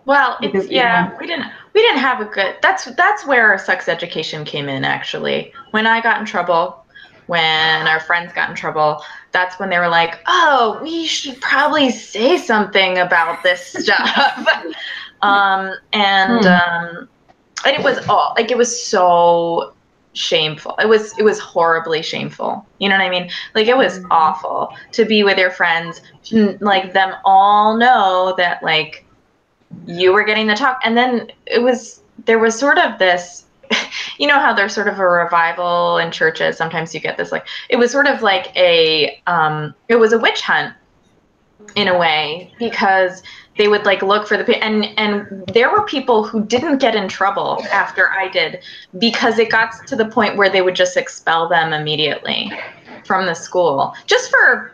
Well, we didn't have a good. That's where our sex education came in, actually. When I got in trouble, when our friends got in trouble, that's when they were like, "Oh, we should probably say something about this stuff." And it was all like, it was so shameful. It was horribly shameful. You know what I mean? Like, it was awful to be with your friends, like them all know that like you were getting the talk. And then there was sort of this, you know how there's sort of a revival in churches. Sometimes you get this, like, it was sort of like it was a witch hunt in a way, because they would like look for and there were people who didn't get in trouble after I did, because it got to the point where they would just expel them immediately from the school, just for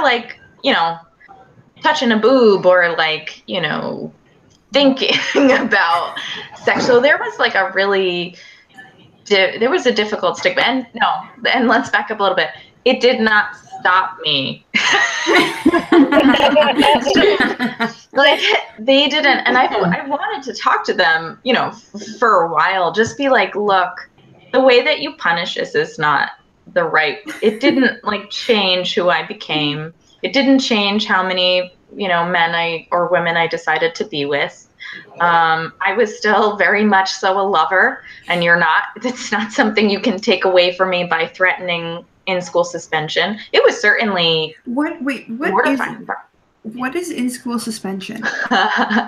like, touching a boob, or like, thinking about sex. So there was like there was a difficult stigma. And let's back up a little bit. It did not stop me. Like, they didn't, and I wanted to talk to them, for a while, just be like, look, the way that you punish us is not the right. It didn't like change who I became. It didn't change how many, men or women I decided to be with. I was still very much so a lover, and it's not something you can take away from me by threatening in-school suspension. It was certainly mortifying. What is in-school suspension?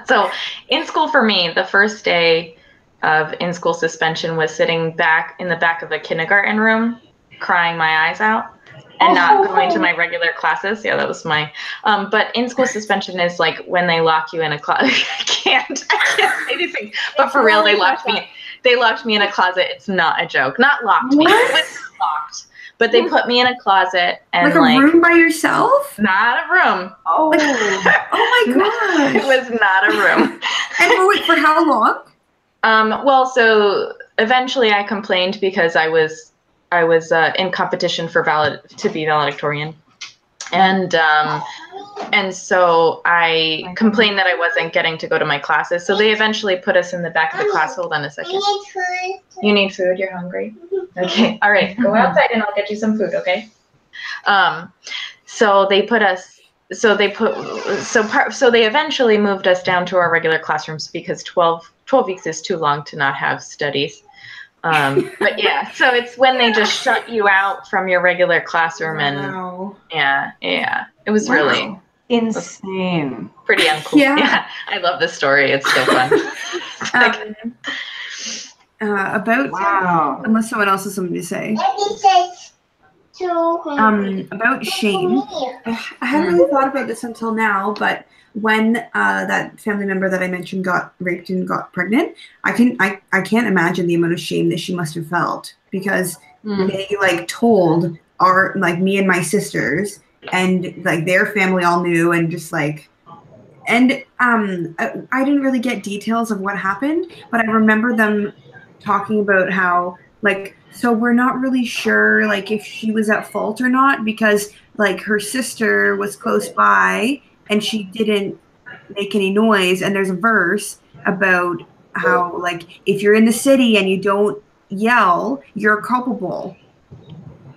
So in school, for me, the first day of in-school suspension was sitting back in the back of a kindergarten room, crying my eyes out, and not going to my regular classes. Yeah, that was my, but in-school suspension is like when they lock you in a closet. I can't say anything, but for real, they locked me in a closet. It's not a joke. Not locked me. It was locked. But they put me in a closet, and like a room by yourself? Not a room. Oh my gosh. It was not a room. And for how long? Well, so eventually I complained, because I was in competition to be valedictorian, and so I complained that I wasn't getting to go to my classes. So they eventually put us in the back of the class. Hold on a second. You need food? You're hungry? Okay. All right. Go outside and I'll get you some food. Okay. So they eventually moved us down to our regular classrooms, because 12 weeks is too long to not have studies. But yeah, so it's when they just shut you out from your regular classroom. Wow. And it was really insane, pretty uncool. Yeah, I love this story. It's so fun. Unless someone else has something to say. About shame. I hadn't really thought about this until now, but when that family member that I mentioned got raped and got pregnant, I can't imagine the amount of shame that she must have felt, because they like told me and my sisters, and like their family all knew, and just like, and I didn't really get details of what happened, but I remember them talking about how like, so we're not really sure like if she was at fault or not, because like her sister was close by and she didn't make any noise, and there's a verse about how like if you're in the city and you don't yell, you're culpable.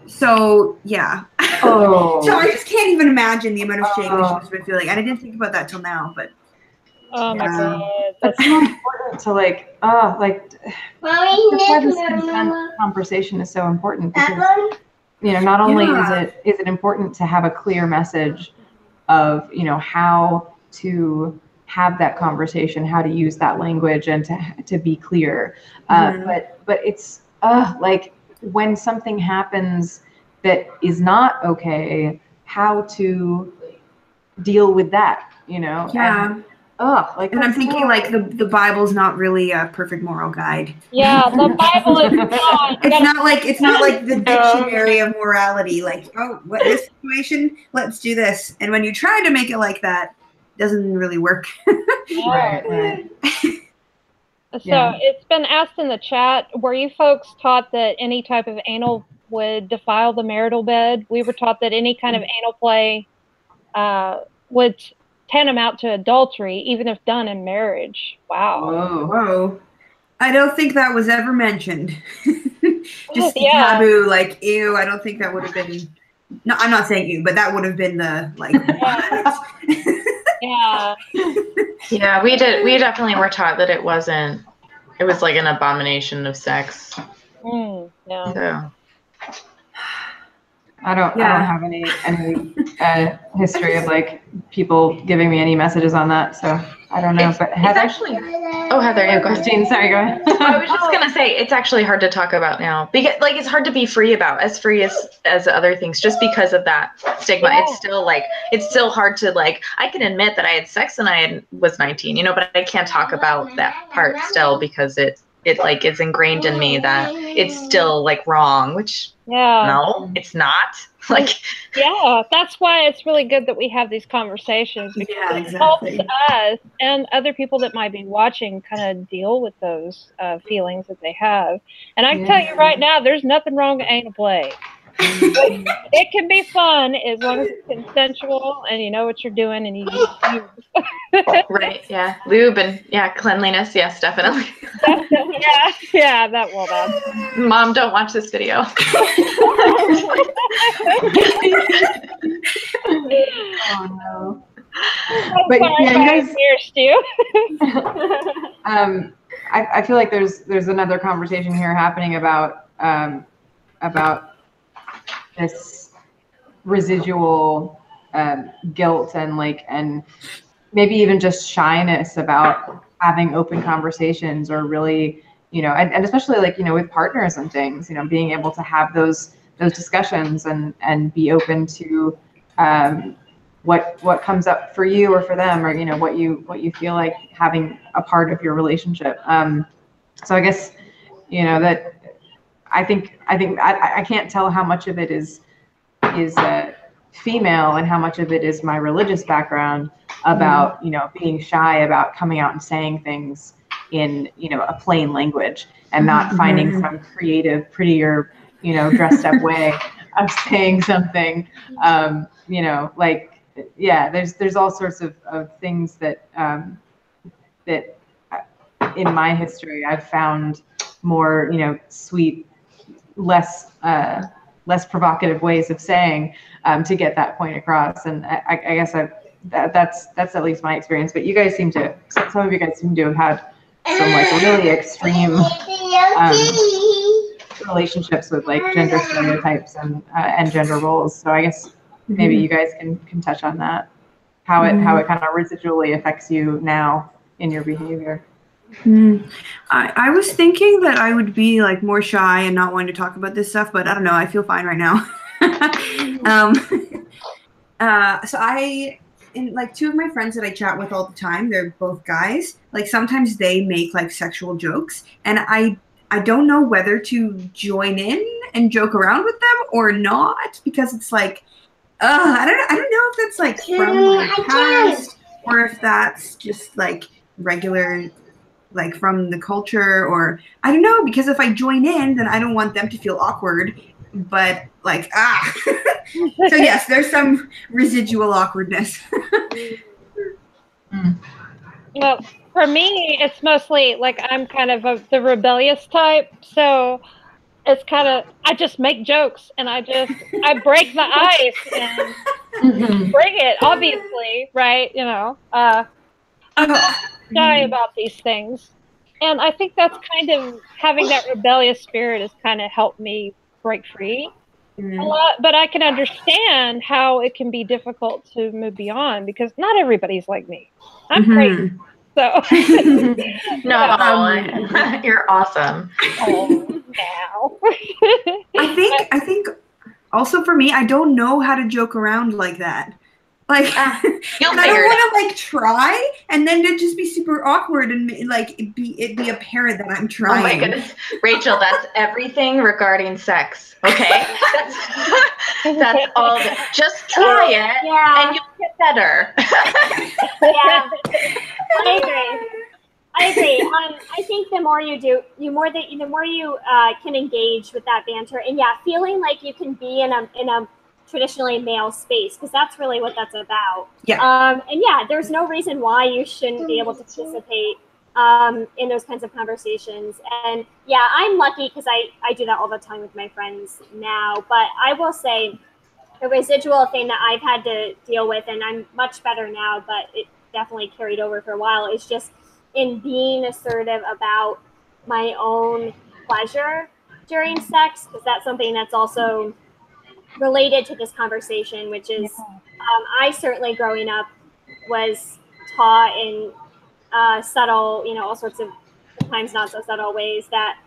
So yeah. Oh. So I just can't even imagine the amount of shame that she was feeling. And I didn't think about that till now, but Oh my God. That's so important to like that's why this consent conversation is so important, because not only is it important to have a clear message of how to have that conversation, how to use that language, and to be clear, but it's like when something happens that is not okay, how to deal with that, yeah. And I'm thinking like the Bible's not really a perfect moral guide. Yeah, the Bible is not. It's not like the dictionary of morality. Like, oh, what this situation? Let's do this. And when you try to make it like that, it doesn't really work. Right. So it's been asked in the chat, were you folks taught that any type of anal would defile the marital bed? We were taught that any kind of anal play would tantamount to adultery, even if done in marriage. Wow. Whoa. I don't think that was ever mentioned. Just taboo, like, ew, I don't think that would have been, no, I'm not saying ew, but that would have been the, like, Yeah, we definitely were taught that it was like an abomination of sex. No. So. I don't have any history of like people giving me any messages on that, so I don't know. But Heather, Heather, yeah, go ahead. Christine, sorry, go ahead. I was just gonna say it's actually hard to talk about now because like it's hard to be free about, as free as other things, just because of that stigma. Yeah. It's still hard to like. I can admit that I had sex when I was 19, but I can't talk about that part still because it like it's ingrained in me that it's still like wrong, which no, it's not. Like that's why it's really good that we have these conversations, because it helps us and other people that might be watching kind of deal with those feelings that they have. And I can tell you right now, there's nothing wrong with anal play. It can be fun as long as it's consensual and you know what you're doing and you use right, yeah, lube and cleanliness, yes, definitely. That's Mom, don't watch this video. Oh no. But you guys I feel like there's another conversation here happening about this residual guilt and maybe even just shyness about having open conversations, or really, and especially like, with partners and things, being able to have those discussions and be open to what comes up for you or for them, or what you feel like having a part of your relationship. So I guess that I think I can't tell how much of it is female and how much of it is my religious background about being shy about coming out and saying things in a plain language and not finding some creative, prettier, dressed up way of saying something. There's all sorts of things that that in my history I've found more sweet, less provocative ways of saying to get that point across. And I guess that's at least my experience. But some of you guys seem to have had some like really extreme relationships with like gender stereotypes and gender roles. So I guess maybe you guys can touch on that, how it kind of residually affects you now in your behavior. I was thinking that I would be like more shy and not wanting to talk about this stuff, but I don't know. I feel fine right now. So like two of my friends that I chat with all the time, they're both guys. Like sometimes they make like sexual jokes, and I don't know whether to join in and joke around with them or not, because it's like, I don't know if that's like from my past or if that's just like regular, like from the culture, or I don't know, because if I join in, then I don't want them to feel awkward, but like, so yes, there's some residual awkwardness. Well, For me, it's mostly like I'm kind of the rebellious type, so it's kind of I just make jokes and I break the ice and bring it. Obviously, right? You know, I'm not shy about these things, and I think that's kind of having that rebellious spirit has kind of helped me break free a lot. But I can understand how it can be difficult to move beyond because not everybody's like me. I'm crazy. So no, you're awesome. Oh, now. I think also for me, I don't know how to joke around like that. Like, I don't want to like try, and then it'd just be super awkward, and like it'd be apparent that I'm trying. Oh my goodness, Rachel, that's everything regarding sex. Okay, that's all. Just try it, and you'll get better. Yeah, I agree. I think the more you do, the more you can engage with that banter, and feeling like you can be in a traditionally male space, because that's really what that's about. And there's no reason why you shouldn't be able to participate in those kinds of conversations. And I'm lucky because I do that all the time with my friends now. But I will say the residual thing that I've had to deal with, and I'm much better now, but it definitely carried over for a while, is just in being assertive about my own pleasure during sex, because that's something that's also related to this conversation, which is I certainly growing up was taught in subtle, all sorts of times not so subtle ways that,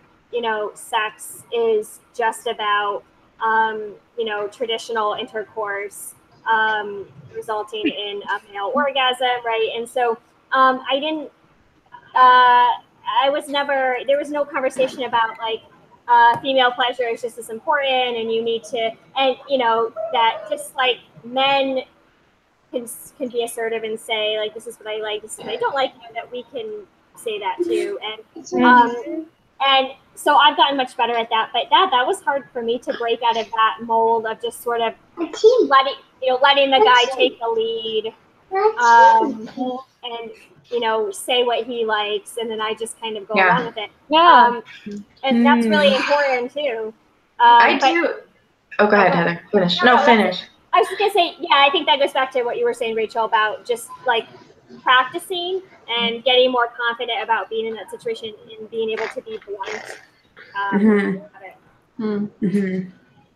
sex is just about, traditional intercourse resulting in a male orgasm, right? And so I didn't, there was no conversation about like, female pleasure is just as important, and you need to, and that just like men can be assertive and say like, this is what I like, this is what I don't like, that we can say that too, and so I've gotten much better at that. But that was hard for me to break out of that mold of just sort of letting the guy take the lead, and say what he likes, and then I just kind of go along with it. And that's really important too. I do. Oh, go ahead, Heather. Finish. No, finish. I was just gonna say, I think that goes back to what you were saying, Rachel, about just like practicing and getting more confident about being in that situation and being able to be blunt.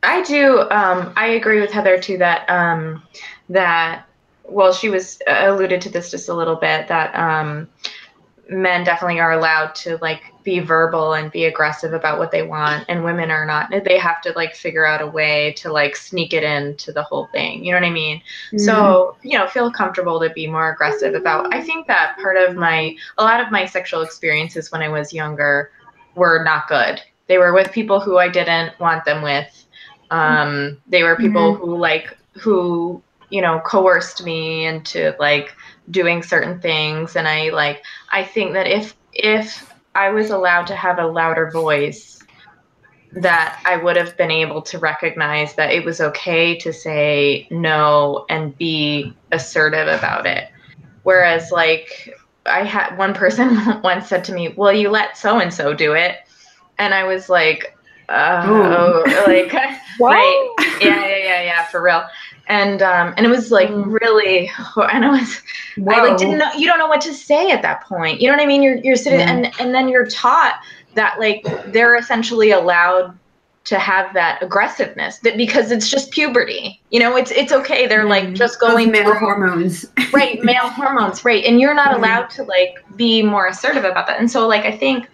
I do. I agree with Heather too. That well, she was alluded to this just a little bit. That men definitely are allowed to like be verbal and be aggressive about what they want, and women are not. They have to like figure out a way to like sneak it into the whole thing. You know what I mean? So feel comfortable to be more aggressive about. I think that a lot of my sexual experiences when I was younger were not good. They were with people who I didn't want them with. They were people who coerced me into like doing certain things. And I think that if I was allowed to have a louder voice, that I would have been able to recognize that it was okay to say no and be assertive about it. Whereas like I had one person once said to me, well, you let so-and-so do it. And I was like, like, right. Yeah, for real. And it was like really, and I like didn't know, you don't know what to say at that point. You know what I mean? You're sitting and then you're taught that like they're essentially allowed to have that aggressiveness because it's just puberty. It's okay. They're like just going male hormones. Right, male hormones, right. And you're not allowed to like be more assertive about that. And so like I think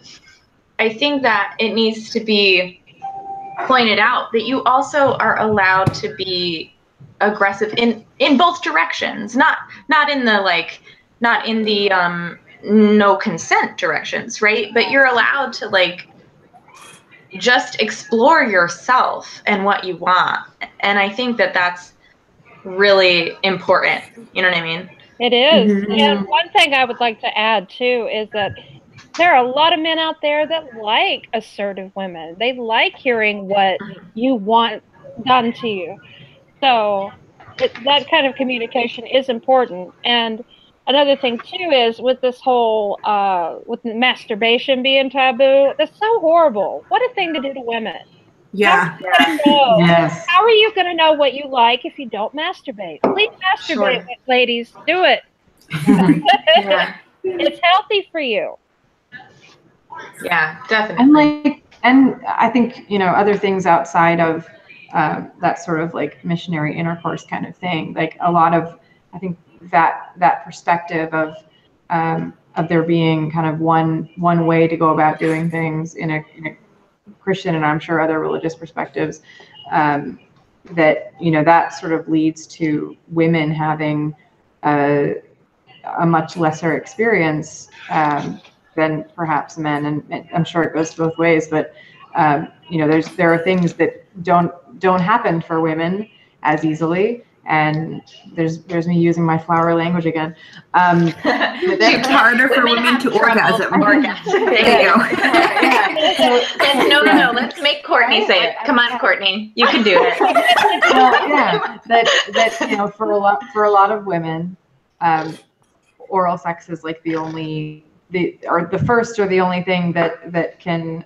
that it needs to be pointed out that you also are allowed to be aggressive in both directions, not in the no consent directions, right? But you're allowed to like just explore yourself and what you want. And I think that that's really important. You know what I mean? It is. And one thing I would like to add too is that there are a lot of men out there that like assertive women. They like hearing what you want done to you. So that kind of communication is important. And another thing too is with this whole with masturbation being taboo. That's so horrible. What a thing to do to women. Yeah. Yes. How are you going to know what you like if you don't masturbate? Please masturbate, ladies. Do it. Yeah. It's healthy for you. Yeah, definitely. And I think, you know, other things outside of that sort of like missionary intercourse kind of thing, like a lot of, I think that perspective of there being kind of one way to go about doing things in a Christian, and I'm sure other religious perspectives, that, you know, that sort of leads to women having a much lesser experience than perhaps men, and I'm sure it goes both ways. But you know, there are things that don't happen for women as easily. And there's me using my flower language again. It's harder for women to orgasm. There you go. No. Let's make Courtney say it. Come on, Courtney. You can do it. Well, yeah, that you know, for a lot of women, oral sex is like the first or the only thing that can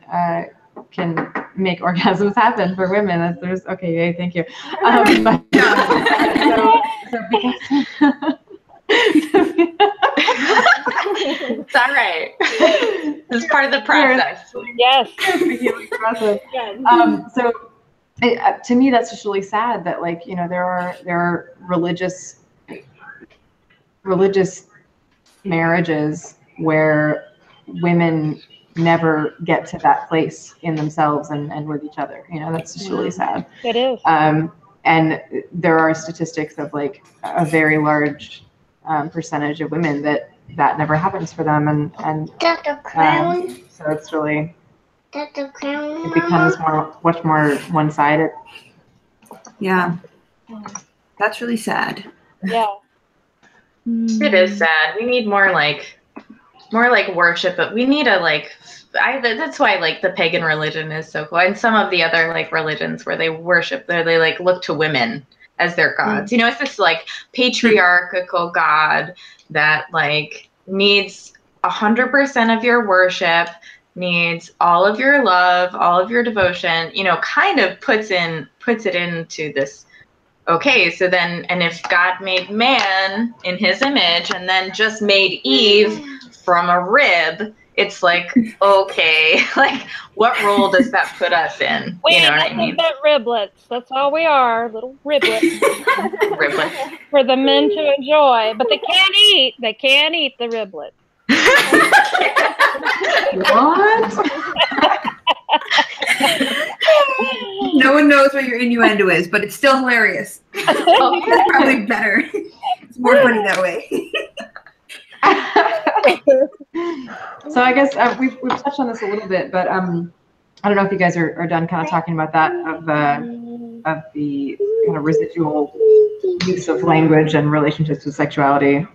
make orgasms happen for women. There's okay, yay, thank you. But, so because It's all right. It's part of the process. Yes. the healing process. So to me, that's just really sad that, like, you know, there are religious marriages where women never get to that place in themselves and with each other. You know, that's just really sad. It is. And there are statistics of like a very large percentage of women that never happens for them, and so it's really, it becomes much more one-sided. Yeah, that's really sad. Yeah. It is sad. We need more like worship, but we need that's why like the pagan religion is so cool, and some of the other like religions where they worship, they like look to women as their gods. You know, it's this like patriarchal god that like needs 100% of your worship, needs all of your love, all of your devotion. You know, kind of puts it into this. Okay, so then, and if God made man in his image and then just made Eve from a rib, it's like, okay, like what role does that put us in? We You know what I mean? riblets. That's all we are, little riblets. Riblets. For the men to enjoy, but they can't eat. They can't eat the riblets. What? No one knows what your innuendo is, but it's still hilarious. It's probably better. It's more funny that way. So I guess we've touched on this a little bit, but I don't know if you guys are done kind of talking about that of the kind of residual use of language and relationships with sexuality.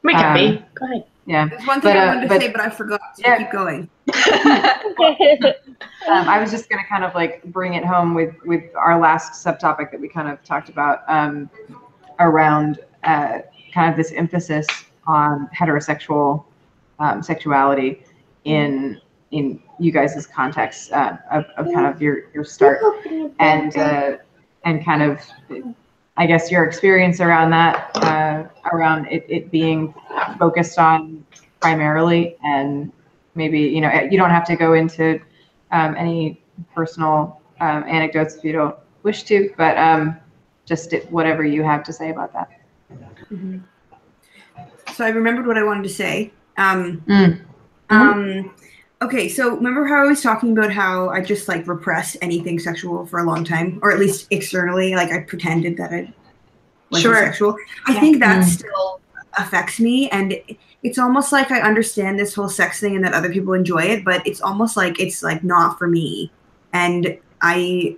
We can be. Go ahead. Yeah. There's one thing I wanted to say, but I forgot. So keep going. I was just going to kind of like bring it home with our last subtopic that we kind of talked about around kind of this emphasis on heterosexual sexuality in you guys' context of kind of your start and kind of, I guess, your experience around that, around it being focused on primarily, and maybe, you know, you don't have to go into any personal anecdotes if you don't wish to, but just whatever you have to say about that. Mm-hmm. So I remembered what I wanted to say. Okay, so remember how I was talking about how I just like repressed anything sexual for a long time, or at least externally, like I pretended that I wasn't sexual. I think that still affects me, and it's almost like I understand this whole sex thing and that other people enjoy it, but it's almost like it's like not for me. And I,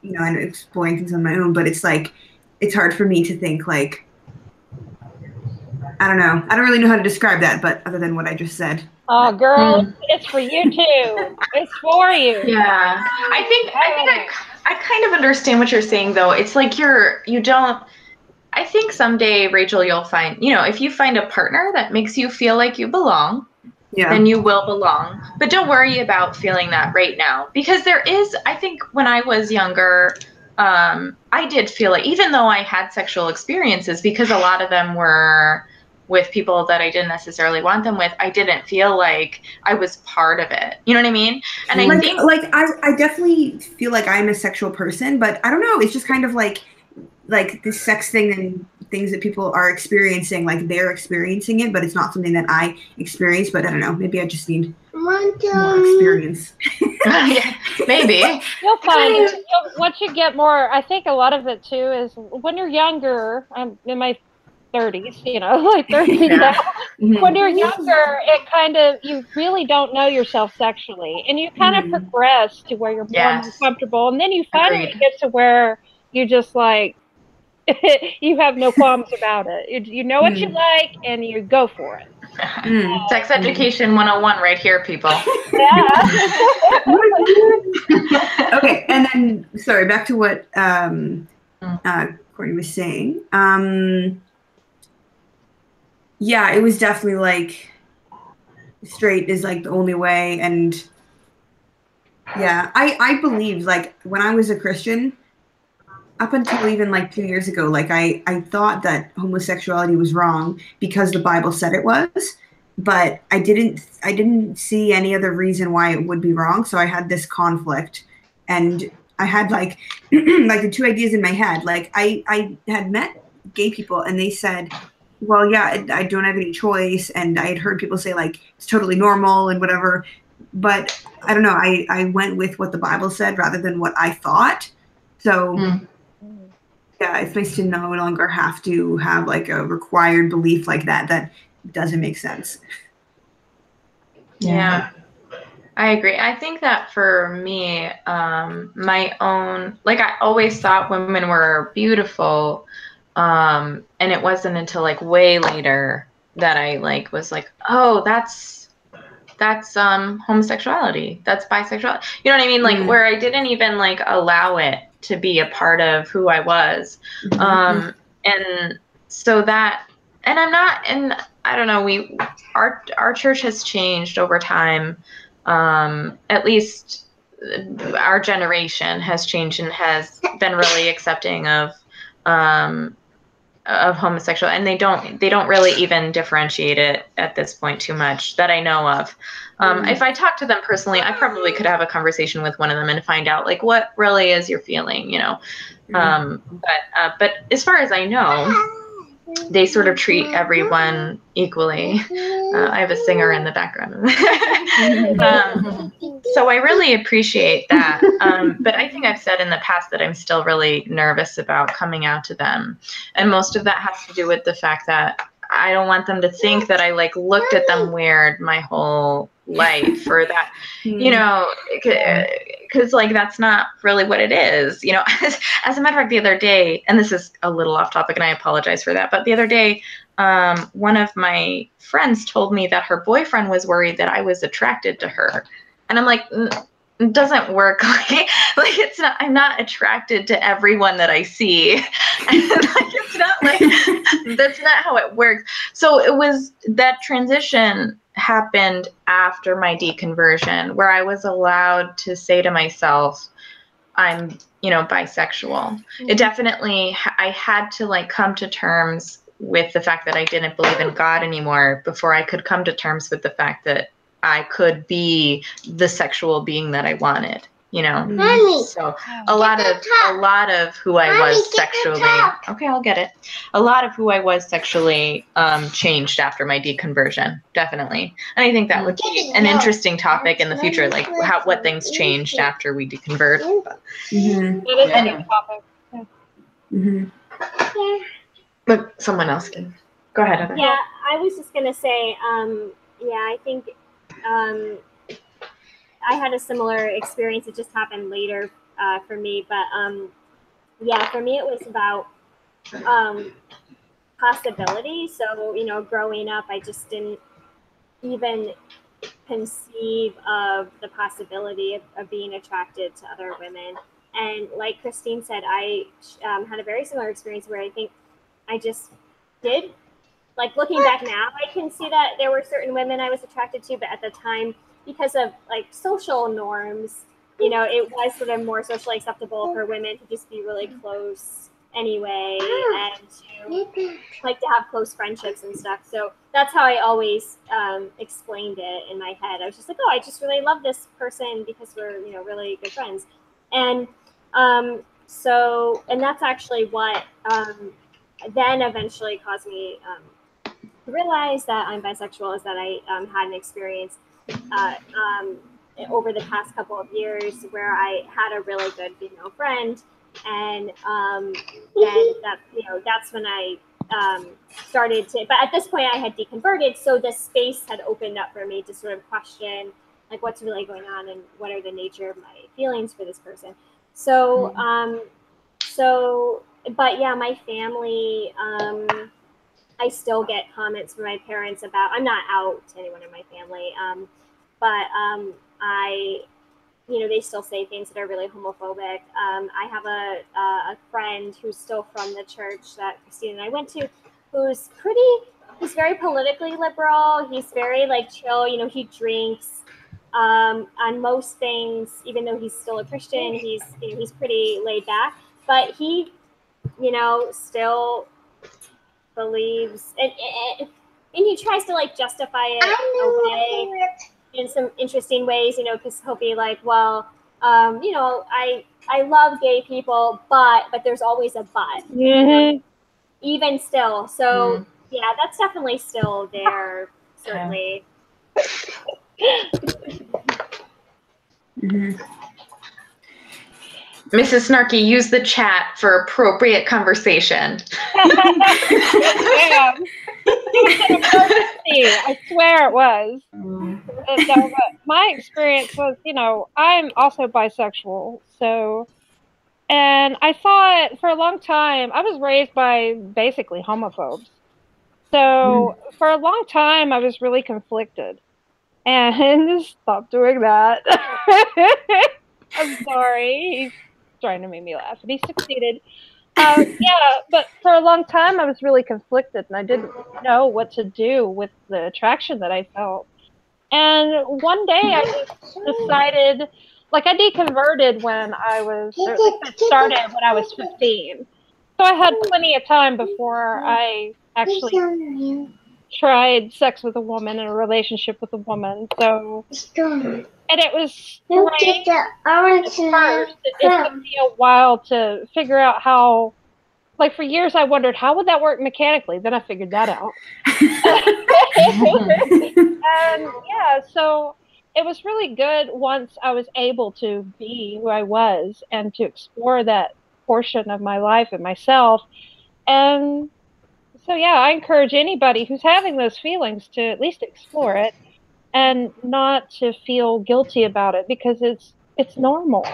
you know, I'm exploring things on my own, but it's like it's hard for me to think like, I don't know. I don't really know how to describe that, but other than what I just said. Oh, girl, it's for you too. It's for you. Yeah, I think I kind of understand what you're saying, though. It's like I think someday, Rachel, you'll find, if you find a partner that makes you feel like you belong, then you will belong. But don't worry about feeling that right now, because I think when I was younger, I did feel like, even though I had sexual experiences, because a lot of them were with people that I didn't necessarily want them with, I didn't feel like I was part of it. You know what I mean? And I think I definitely feel like I'm a sexual person, but I don't know. It's just kind of like this sex thing and things that people are experiencing, like they're experiencing it, but it's not something that I experience. But I don't know. Maybe I just need more experience. Yeah, maybe. You'll find once you get more. I think a lot of it too is when you're younger. I'm in my 30s, like 30 now. When you're younger, it kind of, you really don't know yourself sexually, and you kind of progress to where you're more comfortable, and then you finally get to where you just like you have no qualms about it. You know what you like, and you go for it. Sex education 101 right here, people. Yeah. Okay, and then sorry, back to what Courtney was saying. Yeah, it was definitely like straight is like the only way, and yeah, I believed, like, when I was a Christian, up until even like 2 years ago, like I thought that homosexuality was wrong because the Bible said it was, but I didn't see any other reason why it would be wrong. So I had this conflict, and I had like like the two ideas in my head. Like I had met gay people, and they said, well, yeah, I don't have any choice, and I had heard people say like it's totally normal and whatever, but I don't know. I went with what the Bible said rather than what I thought. So yeah, it's nice to no longer have to have like a required belief like that doesn't make sense. Yeah, I agree. I think that for me, my own, like, I always thought women were beautiful, and it wasn't until like way later that I like was like, oh, that's homosexuality, that's bisexuality. You know what I mean? Like, where I didn't even like allow it to be a part of who I was. And so that, and I'm not, and I don't know, our church has changed over time. At least our generation has changed and has been really accepting of homosexual, and they don't really even differentiate it at this point too much that I know of. If I talk to them personally, I probably could have a conversation with one of them and find out like what really is your feeling, but as far as I know, they sort of treat everyone equally. I have a singer in the background. So I really appreciate that. But I think I've said in the past that I'm still really nervous about coming out to them. And most of that has to do with the fact that I don't want them to think that I like looked at them weird my whole life, or that, because like that's not really what it is. As a matter of fact, the other day, and this is a little off topic and I apologize for that, but the other day, one of my friends told me that her boyfriend was worried that I was attracted to her. And I'm like, it doesn't work like it's not, I'm not attracted to everyone that I see. And like, it's not like, that's not how it works. So it was, that transition happened after my deconversion, where I was allowed to say to myself, I'm, bisexual. It definitely, I had to like come to terms with the fact that I didn't believe in God anymore before I could come to terms with the fact that I could be the sexual being that I wanted, So a lot of who I was sexually, okay, I'll get it. A lot of who I was sexually changed after my deconversion, definitely. And I think that would be an interesting topic in the future, like what things changed after we deconvert. It is a topic. But someone else can go ahead, Heather. Yeah, I was just gonna say, I think I had a similar experience. It just happened later for me, but for me it was about possibility. So growing up, I just didn't even conceive of the possibility of being attracted to other women. And like Christine said, I had a very similar experience where I think I just did. Like looking back now, I can see that there were certain women I was attracted to, but at the time, because of like social norms, you know, it was sort of more socially acceptable for women to just be really close anyway, and to like to have close friendships and stuff. So that's how I always explained it in my head. I was just like, oh, I just really love this person because we're, you know, really good friends. And so, and that's actually what then eventually caused me to realize that I'm bisexual, is that I had an experience over the past couple of years where I had a really good female friend, and then that, you know, that's when I started to. But at this point, I had deconverted, so the space had opened up for me to sort of question, like, what's really going on and what are the nature of my feelings for this person. So, but yeah, my family. I still get comments from my parents about, I'm not out to anyone in my family, but I, you know, they still say things that are really homophobic. I have a friend who's still from the church that Christine and I went to, who's he's very politically liberal. He's very like chill, you know, he drinks on most things, even though he's still a Christian, he's, you know, he's pretty laid back, but he, you know, still believes, and he tries to like justify it away in some interesting ways, you know, because he'll be like, well, you know, I love gay people, but there's always a but, even still. So yeah, that's definitely still there, certainly. Mrs. Snarky, use the chat for appropriate conversation. Yeah. It was an emergency. I swear it was. No, but my experience was, you know, I'm also bisexual. So, and I thought for a long time, I was raised by basically homophobes. So for a long time, I was really conflicted. And stop doing that. I'm sorry. He's trying to make me laugh, and he succeeded. Yeah, but for a long time I was really conflicted, and I didn't know what to do with the attraction that I felt. And one day I just decided, like, I deconverted when I was, or at least it started when I was 15. So I had plenty of time before I actually tried sex with a woman and a relationship with a woman. So, and it was strange at first. It took me a while to figure out how, like, for years I wondered, how would that work mechanically? Then I figured that out. And yeah, so it was really good once I was able to be who I was and to explore that portion of my life and myself. And so yeah, I encourage anybody who's having those feelings to at least explore it and not to feel guilty about it, because it's normal.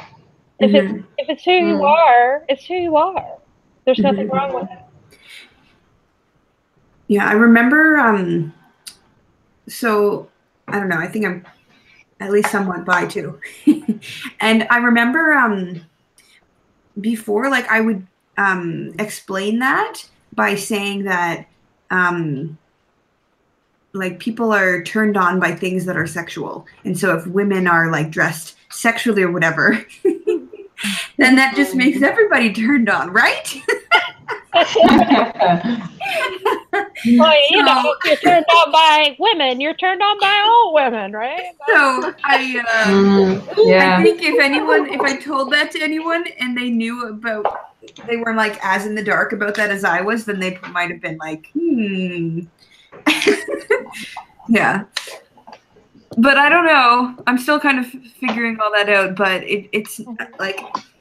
If it's who you are, it's who you are. There's nothing wrong with it. Yeah, I remember, so I don't know, I think I'm at least somewhat bi too. And I remember before, like, I would explain that by saying that like, people are turned on by things that are sexual. And so if women are like dressed sexually or whatever, then that just makes everybody turned on, right? Well, you know, if you're turned on by women, you're turned on by all women, right? So I think if I told that to anyone and they knew about, they were like as in the dark about that as I was, then they might have been like, yeah. But I don't know. I'm still kind of figuring all that out, but it's like,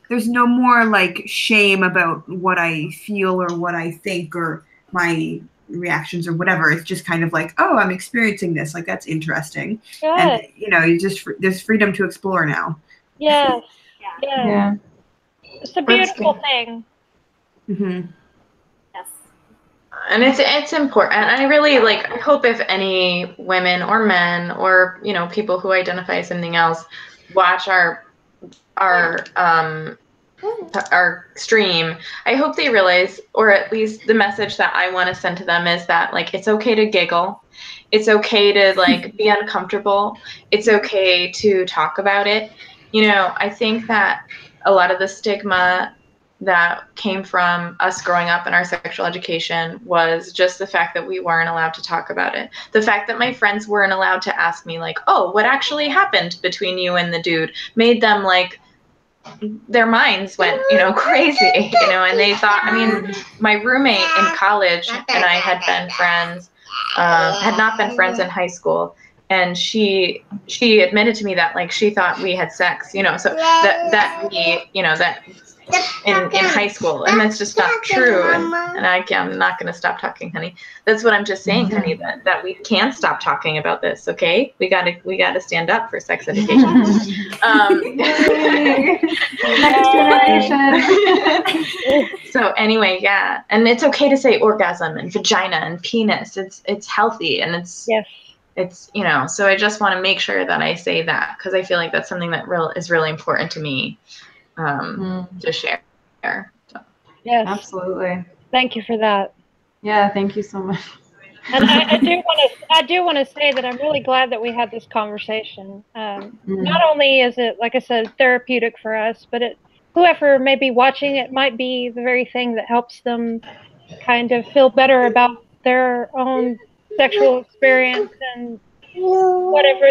there's no more like shame about what I feel or what I think or my reactions or whatever. It's just kind of like, oh, I'm experiencing this. Like, that's interesting. Good. And, you know, there's freedom to explore now. Yes. Yeah. It's a beautiful thing. Yes. And it's important. And I really I hope if any women or men or, you know, people who identify as something else watch our our stream, I hope they realize, or at least the message that I want to send to them is that, like, it's okay to giggle. It's okay to, like, be uncomfortable. It's okay to talk about it. You know, I think that a lot of the stigma that came from us growing up in our sexual education was just the fact that we weren't allowed to talk about it. The fact that my friends weren't allowed to ask me, like, oh, what actually happened between you and the dude, made them, like, their minds went, you know, crazy, you know, and they thought, I mean, my roommate in college and I had been friends, had not been friends in high school. And she admitted to me that, like, she thought we had sex, you know, so that we, you know, that in high school, and that's just not true. And I'm not going to stop talking, honey. That's what I'm just saying, honey, that we can't stop talking about this. Okay, we gotta stand up for sex education. Next generation. So anyway, yeah, and it's okay to say orgasm and vagina and penis. It's healthy, and it's you know. So I just want to make sure that I say that, because I feel like that's something that is really important to me. To share. So. Yes, absolutely. Thank you for that. Yeah, thank you so much. And I do want to say that I'm really glad that we had this conversation. Not only is it, like I said, therapeutic for us, but whoever may be watching it might be the very thing that helps them kind of feel better about their own sexual experience and whatever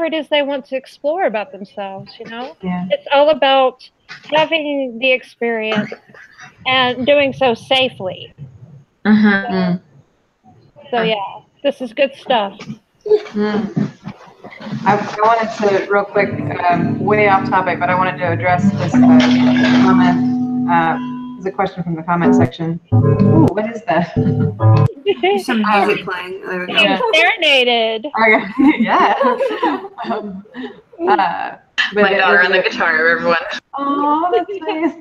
it is they want to explore about themselves, you know? Yeah. It's all about having the experience and doing so safely. So yeah, this is good stuff. I wanted to, real quick, way off topic, but I wanted to address this comment. There's a question from the comment section. Ooh, what is that? There's some music playing. There we go. Serenaded. Yeah. My daughter on the guitar, everyone. Oh, that's nice.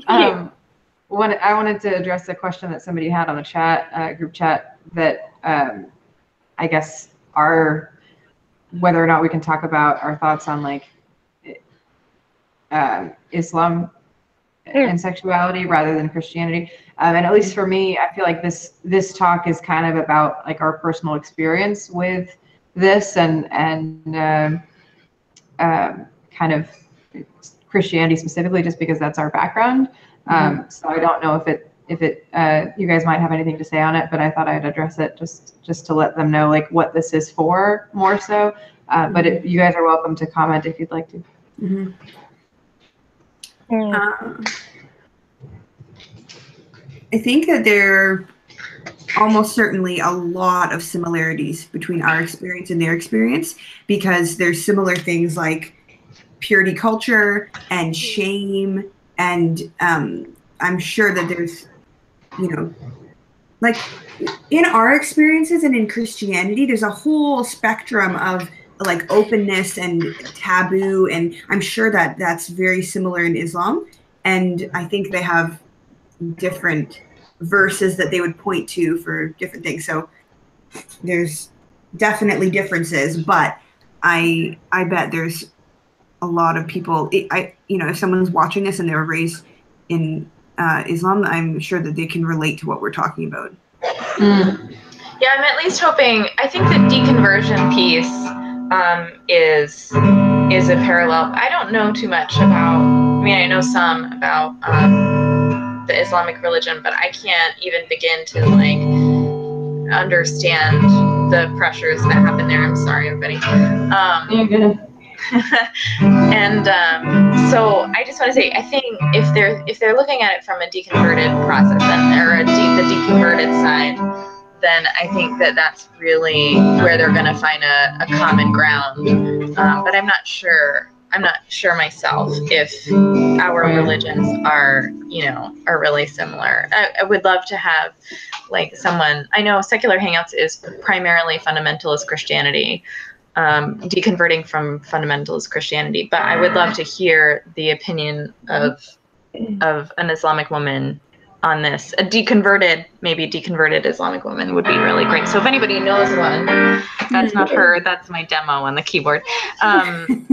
I wanted to address a question that somebody had on the chat, group chat, that I guess whether or not we can talk about our thoughts on, like, Islam and sexuality rather than Christianity. And at least for me, I feel like this talk is kind of about, like, our personal experience with this and kind of Christianity specifically, just because that's our background. So I don't know if it you guys might have anything to say on it, but I thought I'd address it just to let them know, like, what this is for, more so. But you guys are welcome to comment if you'd like to. I think that there are almost certainly a lot of similarities between our experience and their experience, because there's similar things like purity culture and shame, and I'm sure that there's, you know, like, in our experiences and in Christianity, there's a whole spectrum of, like, openness and taboo, and I'm sure that that's very similar in Islam. And I think they have different verses that they would point to for different things. So there's definitely differences, but I bet there's a lot of people. You know, if someone's watching this and they were raised in Islam, I'm sure that they can relate to what we're talking about. Yeah, I'm at least hoping. I think the deconversion piece is a parallel. I don't know too much about. I mean, I know some about the Islamic religion, but I can't even begin to, like, understand the pressures that happen there. I'm sorry, everybody. You're good. And so I just want to say, I think if they're looking at it from a deconverted process or the deconverted side, then I think that's really where they're going to find a common ground. But I'm not sure. I'm not sure myself if our religions are really similar. I would love to have, like, someone. I know Secular Hangouts is primarily fundamentalist Christianity. Deconverting from fundamentalist Christianity, but I would love to hear the opinion of an Islamic woman on this. A deconverted Islamic woman would be really great. So if anybody knows one, that's not her, that's my demo on the keyboard, then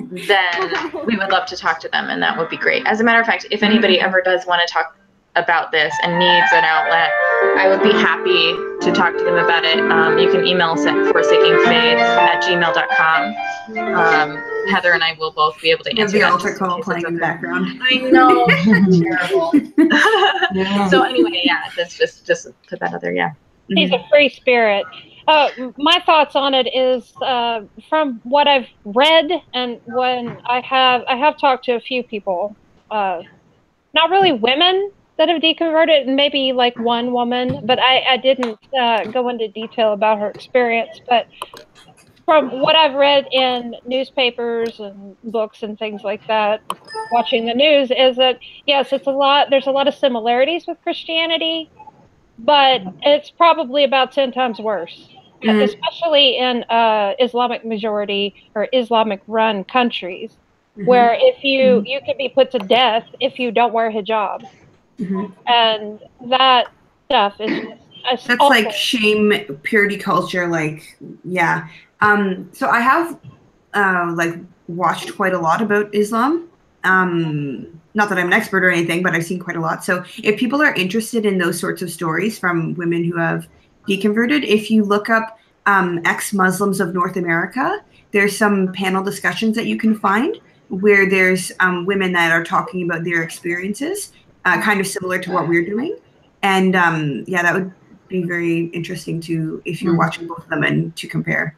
we would love to talk to them, and that would be great. As a matter of fact, if anybody ever does want to talk about this and needs an outlet, I would be happy to talk to them about it. You can email us at forsakingfaith@gmail.com. Heather and I will both be able to answer the that. altar call playing in the background. I know, terrible. Yeah. So anyway, yeah, that's just put that out there. Yeah. He's a free spirit. My thoughts on it is from what I've read, and when I have talked to a few people, not really women that have deconverted, maybe like one woman, but I didn't go into detail about her experience. But from what I've read in newspapers and books and things like that, watching the news, is that yes, there's a lot of similarities with Christianity, but it's probably about 10 times worse, especially in Islamic majority or Islamic run countries, where if you could be put to death if you don't wear hijab. And that stuff is that's awful. like shame, purity culture, like, yeah. So I have like watched quite a lot about Islam. Not that I'm an expert or anything, but I've seen quite a lot. So if people are interested in those sorts of stories from women who have deconverted, if you look up ex-Muslims of North America, there's some panel discussions that you can find where there's women that are talking about their experiences, kind of similar to what we're doing. And yeah, that would be very interesting to, if you're watching both of them, and to compare.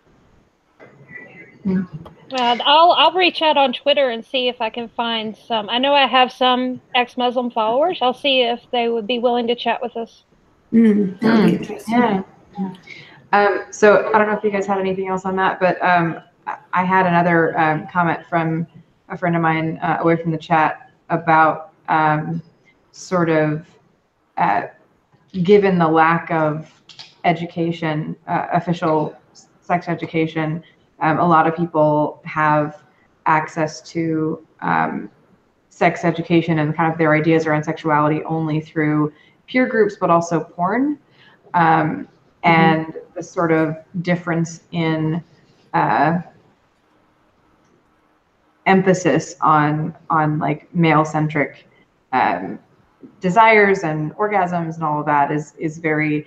I'll reach out on Twitter and see if I can find some. I know I have some ex-Muslim followers. I'll see if they would be willing to chat with us. That would be interesting. Yeah. So I don't know if you guys had anything else on that, but I had another comment from a friend of mine away from the chat about sort of given the lack of education, official sex education, a lot of people have access to sex education and kind of their ideas around sexuality only through peer groups, but also porn. And the sort of difference in emphasis on like male-centric desires and orgasms and all of that is very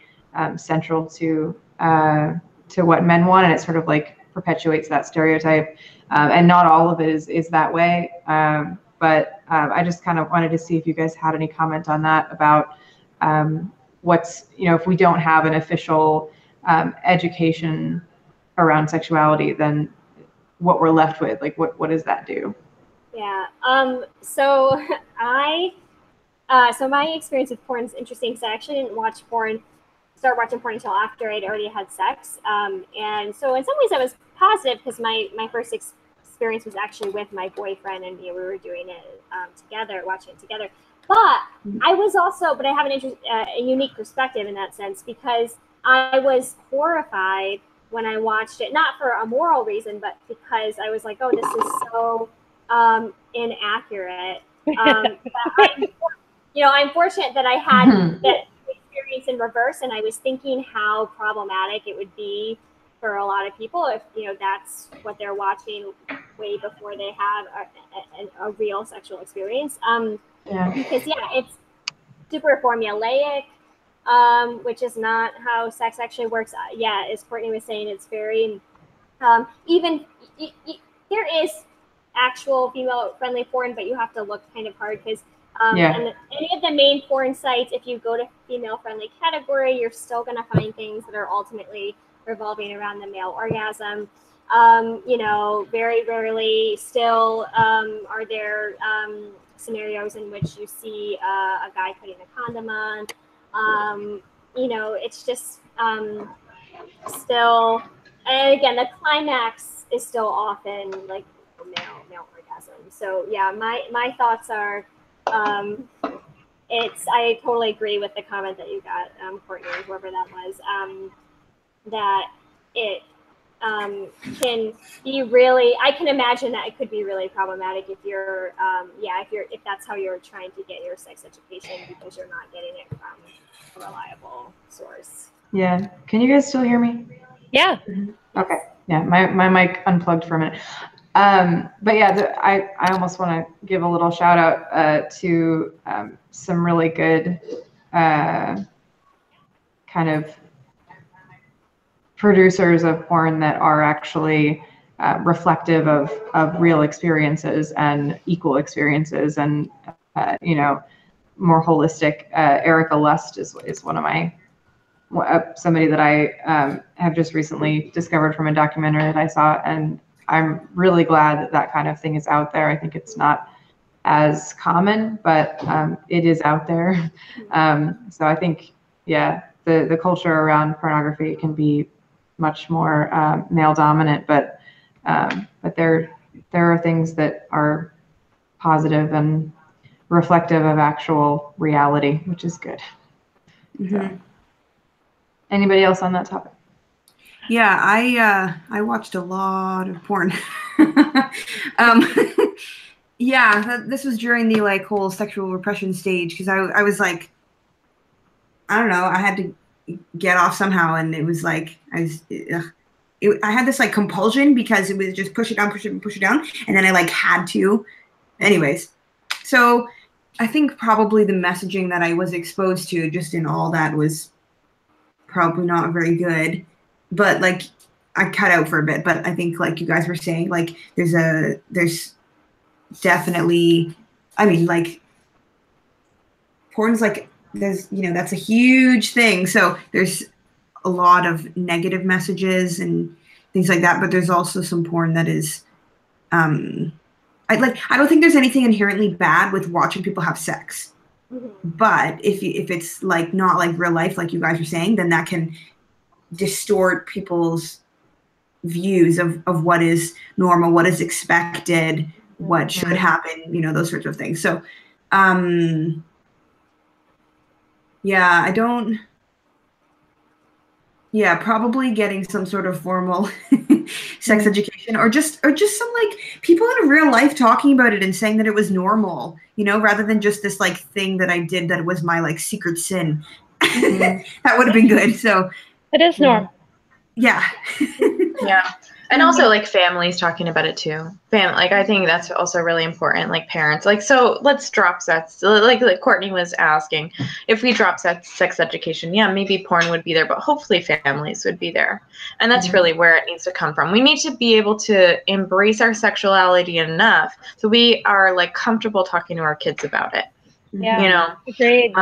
central to what men want, and it sort of like perpetuates that stereotype. And not all of it is that way. But I just kind of wanted to see if you guys had any comment on that about what's, if we don't have an official education around sexuality, then what we're left with, like what does that do? Yeah. So so my experience with porn is interesting because I actually didn't start watching porn until after I'd already had sex. And so in some ways that was positive because my first experience was actually with my boyfriend, and we were doing it together, watching it together. But I was also, but I have a unique perspective in that sense, because I was horrified when I watched it, not for a moral reason, but because I was like, oh, this is so inaccurate. I'm fortunate that I had that experience in reverse, and I was thinking how problematic it would be for a lot of people if that's what they're watching way before they have a real sexual experience. Because it's super formulaic, which is not how sex actually works. As Courtney was saying, it's very there is actual female-friendly porn, but you have to look kind of hard because and any of the main porn sites, if you go to female-friendly category, you're still going to find things that are ultimately revolving around the male orgasm. Very rarely still are there scenarios in which you see a guy putting a condom on. It's just still, and again, the climax is still often like male orgasm. So yeah, my thoughts are, I totally agree with the comment that you got, Courtney, whoever that was, that can be really, I can imagine that it could be really problematic if you're, if that's how you're trying to get your sex education because you're not getting it from a reliable source. Yeah. Can you guys still hear me? Yeah. Okay. Yeah. My mic unplugged for a minute. But yeah, I almost want to give a little shout out to some really good kind of producers of porn that are actually reflective of real experiences and equal experiences and more holistic. Erica Lust is one of my somebody that I have just recently discovered from a documentary that I saw, and I'm really glad that that kind of thing is out there. I think it's not as common, but it is out there. So I think, yeah, the culture around pornography can be much more male dominant, but there are things that are positive and reflective of actual reality, which is good. So, anybody else on that topic? Yeah, I watched a lot of porn. Yeah, this was during the like whole sexual repression stage because I was like, I don't know, I had to get off somehow, and it was like I had this like compulsion because it was just push it down, and then I like had to. Anyways, so I think probably the messaging that I was exposed to just in all that was probably not very good, but like I cut out for a bit. But I think like you guys were saying, like there's definitely, I mean, like porn's like there's that's a huge thing. So there's a lot of negative messages and things like that, but there's also some porn that is I don't think there's anything inherently bad with watching people have sex. But if it's like not like real life, like you guys are saying, then that can distort people's views of what is normal, what is expected, what should happen, those sorts of things. So, probably getting some sort of formal sex education or just some like people in real life talking about it and saying that it was normal, rather than just this like thing that I did that was my like secret sin. That would have been good. So it is normal. Yeah. Yeah. And also like families talking about it too. Like I think that's also really important. Like parents, like, so let's drop sex. Like Courtney was asking, if we drop sex education, yeah, maybe porn would be there, but hopefully families would be there. And that's really where it needs to come from. We need to be able to embrace our sexuality enough so we are like comfortable talking to our kids about it. Yeah. Agreed.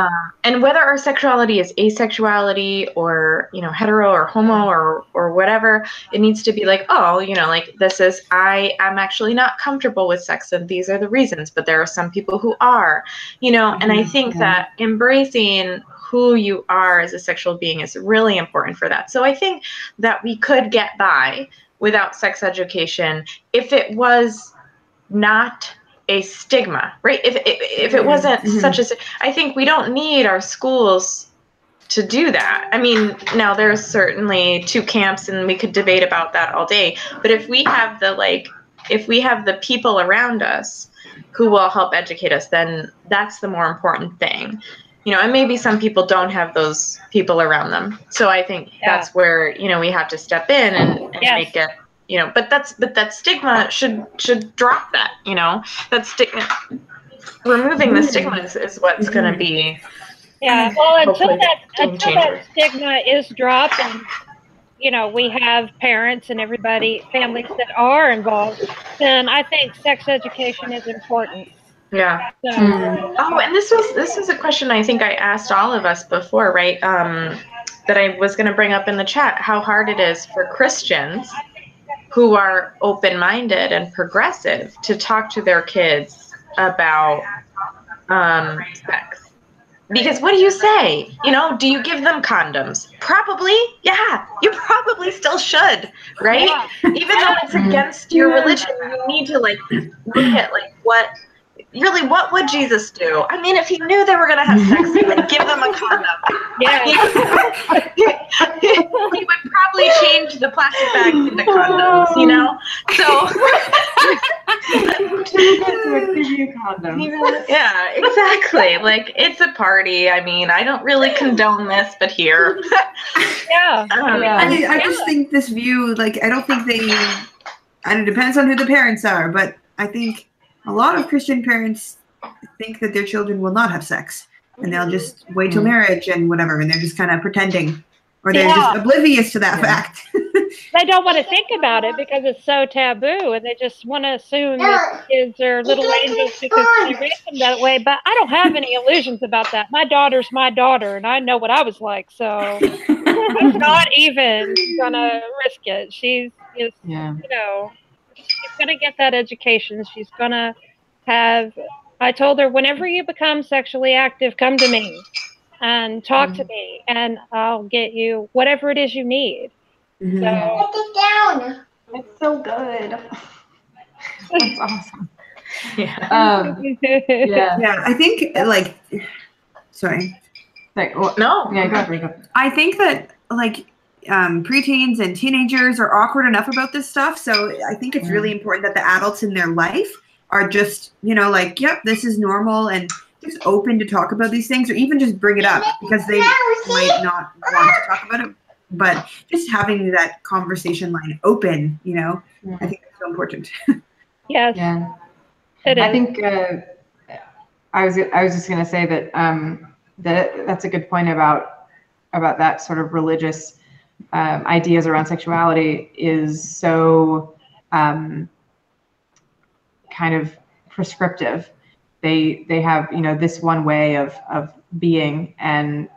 And whether our sexuality is asexuality or, hetero or homo or whatever, it needs to be like, oh, like this is, I am actually not comfortable with sex and these are the reasons, but there are some people who are, and I think that embracing who you are as a sexual being is really important for that. So I think that we could get by without sex education if it was not a stigma, right? If it wasn't such a, I think we don't need our schools to do that. I mean, now there's certainly two camps and we could debate about that all day, but if we have the people around us who will help educate us, then that's the more important thing, and maybe some people don't have those people around them. So I think that's where, we have to step in and make it, but that stigma should drop that, that stigma, removing the stigma is what's going to be. Yeah. Well, until that stigma is dropped and, we have parents and families that are involved, then I think sex education is important. Yeah. So, Oh, and this was a question I think I asked all of us before, right? That I was going to bring up in the chat, how hard it is for Christians who are open-minded and progressive to talk to their kids about sex. Because what do you say? Do you give them condoms? Probably, yeah. You probably still should, right? Yeah. Even though it's against your religion, you need to like look at like what would Jesus do? I mean, if he knew they were going to have sex, he would give them a condom. Yeah. He would happily change the plastic bags into condoms, you know? So yeah, exactly. Like, it's a party. I mean, I don't really condone this, but here. Yeah. I just think this view, like, I don't think they, and it depends on who the parents are, but I think a lot of Christian parents think that their children will not have sex, and they'll just wait till marriage and whatever, and they're just kind of pretending, or they're just oblivious to that fact. They don't want to think about it because it's so taboo, and they just want to assume that kids are little angels because they raise them that way. But I don't have any illusions about that. My daughter's my daughter, and I know what I was like, so I'm not even gonna risk it. She's just, you know, she's gonna get that education. She's gonna have. I told her, whenever you become sexually active, come to me and talk to me, and I'll get you whatever it is you need. So, put it down. It's so good. That's awesome. Yeah. I think, like, sorry. Like, well, no. Yeah, go ahead. I think that, like, preteens and teenagers are awkward enough about this stuff. So I think it's really important that the adults in their life are just, you know, like, yep, this is normal, and just open to talk about these things, or even just bring it up, because they might not want to talk about it. But just having that conversation line open, you know, I think that's so important. Yes. Yeah. It is. I think I was just going to say that that's a good point about that sort of religious ideas around sexuality is so kind of prescriptive. They have, you know, this one way of being, and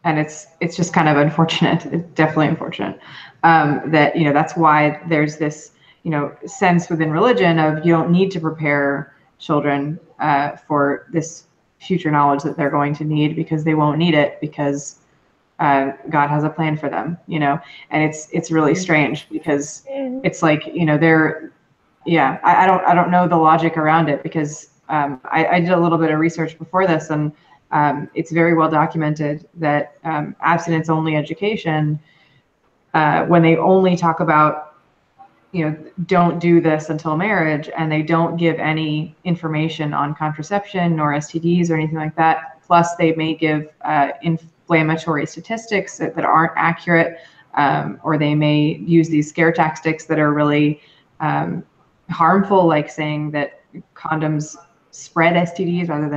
it's just kind of unfortunate. It's definitely unfortunate that, you know, that's why there's this, you know, sense within religion of you don't need to prepare children for this future knowledge that they're going to need, because they won't need it, because God has a plan for them, you know. And it's really strange, because it's like, you know, I don't know the logic around it, because I did a little bit of research before this, and it's very well documented that abstinence-only education, when they only talk about, you know, don't do this until marriage, and they don't give any information on contraception or STDs or anything like that, plus they may give inflammatory statistics that aren't accurate, or they may use these scare tactics that are really harmful, like saying that condoms spread STDs rather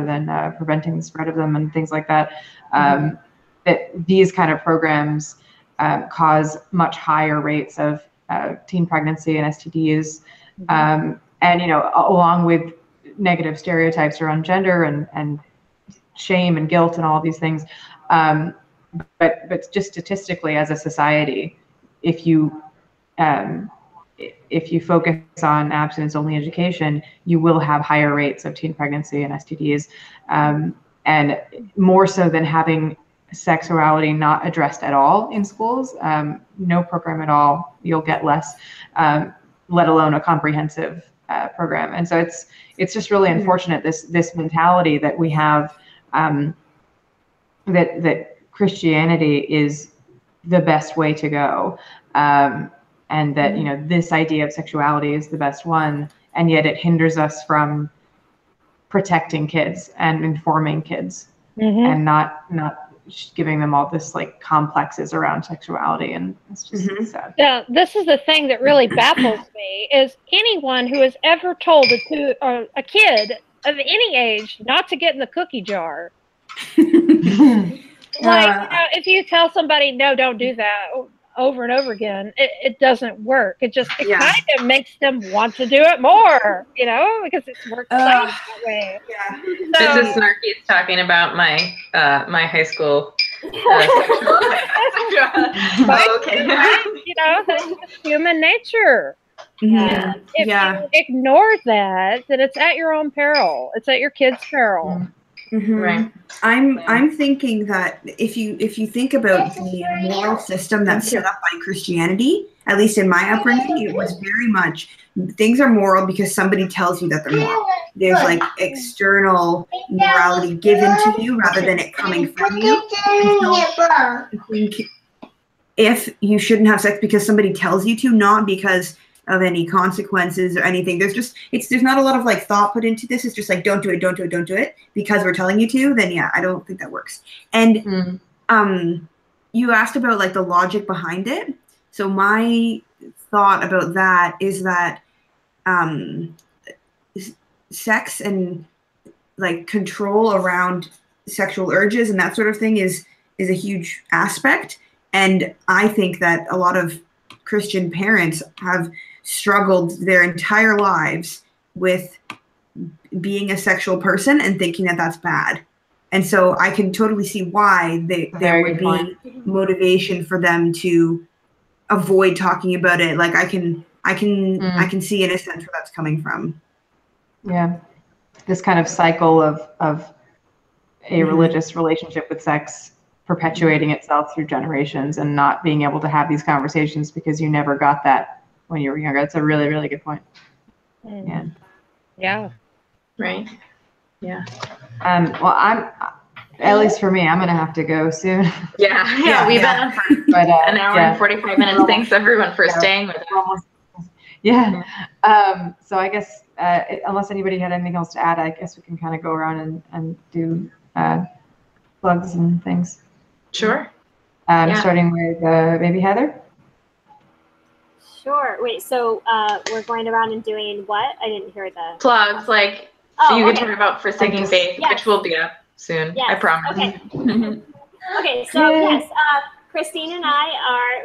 than preventing the spread of them, and things like that. That these kind of programs cause much higher rates of teen pregnancy and STDs, and, you know, along with negative stereotypes around gender and shame and guilt and all of these things. But just statistically, as a society, if you focus on abstinence-only education, you will have higher rates of teen pregnancy and STDs, and more so than having sexuality not addressed at all in schools. No program at all, you'll get less, let alone a comprehensive program. And so it's just really unfortunate, this mentality that we have, that Christianity is the best way to go. And that, you know, this idea of sexuality is the best one, and yet it hinders us from protecting kids and informing kids, and not giving them all this, like, complexes around sexuality. And it's just sad. Yeah, this is the thing that really baffles me, is anyone who has ever told a kid of any age not to get in the cookie jar. Like, you know, if you tell somebody, no, don't do that, over and over again, it doesn't work. It kind of makes them want to do it more, you know, because it's more exciting that way. Yeah. So, this is Snarky is talking about my my high school. Okay. You know, that's just human nature. Yeah. If you ignore that, then it's at your own peril. It's at your kid's peril. Right. I'm thinking that if you think about the moral system that's set up by Christianity, at least in my upbringing, it was very much things are moral because somebody tells you that they're moral. There's like external morality given to you rather than it coming from you. And so I think if you shouldn't have sex because somebody tells you to, not because of any consequences or anything. There's not a lot of like thought put into this. It's just like, don't do it because we're telling you to, then yeah, I don't think that works. And you asked about like the logic behind it. So my thought about that is that sex and like control around sexual urges and that sort of thing is a huge aspect. And I think that a lot of Christian parents have struggled their entire lives with being a sexual person and thinking that that's bad. And so I can totally see why there would be motivation for them to avoid talking about it. Like I can see in a sense where that's coming from. Yeah. This kind of cycle of a religious relationship with sex perpetuating itself through generations and not being able to have these conversations because you never got that when you were younger. That's a really, really good point. Yeah. Yeah. Right. Yeah. Well, at least for me, I'm going to have to go soon. Yeah. We've been on for an hour and 45 minutes. Thanks everyone for staying with us. Yeah. So I guess, unless anybody had anything else to add, I guess we can kind of go around and do plugs and things. Sure. Starting with maybe Heather. Sure. Wait, so we're going around and doing what? I didn't hear the plugs. Like you can talk about Forsaking Faith, which will be up soon. Yes. I promise. Okay. Okay. So yes, Christine and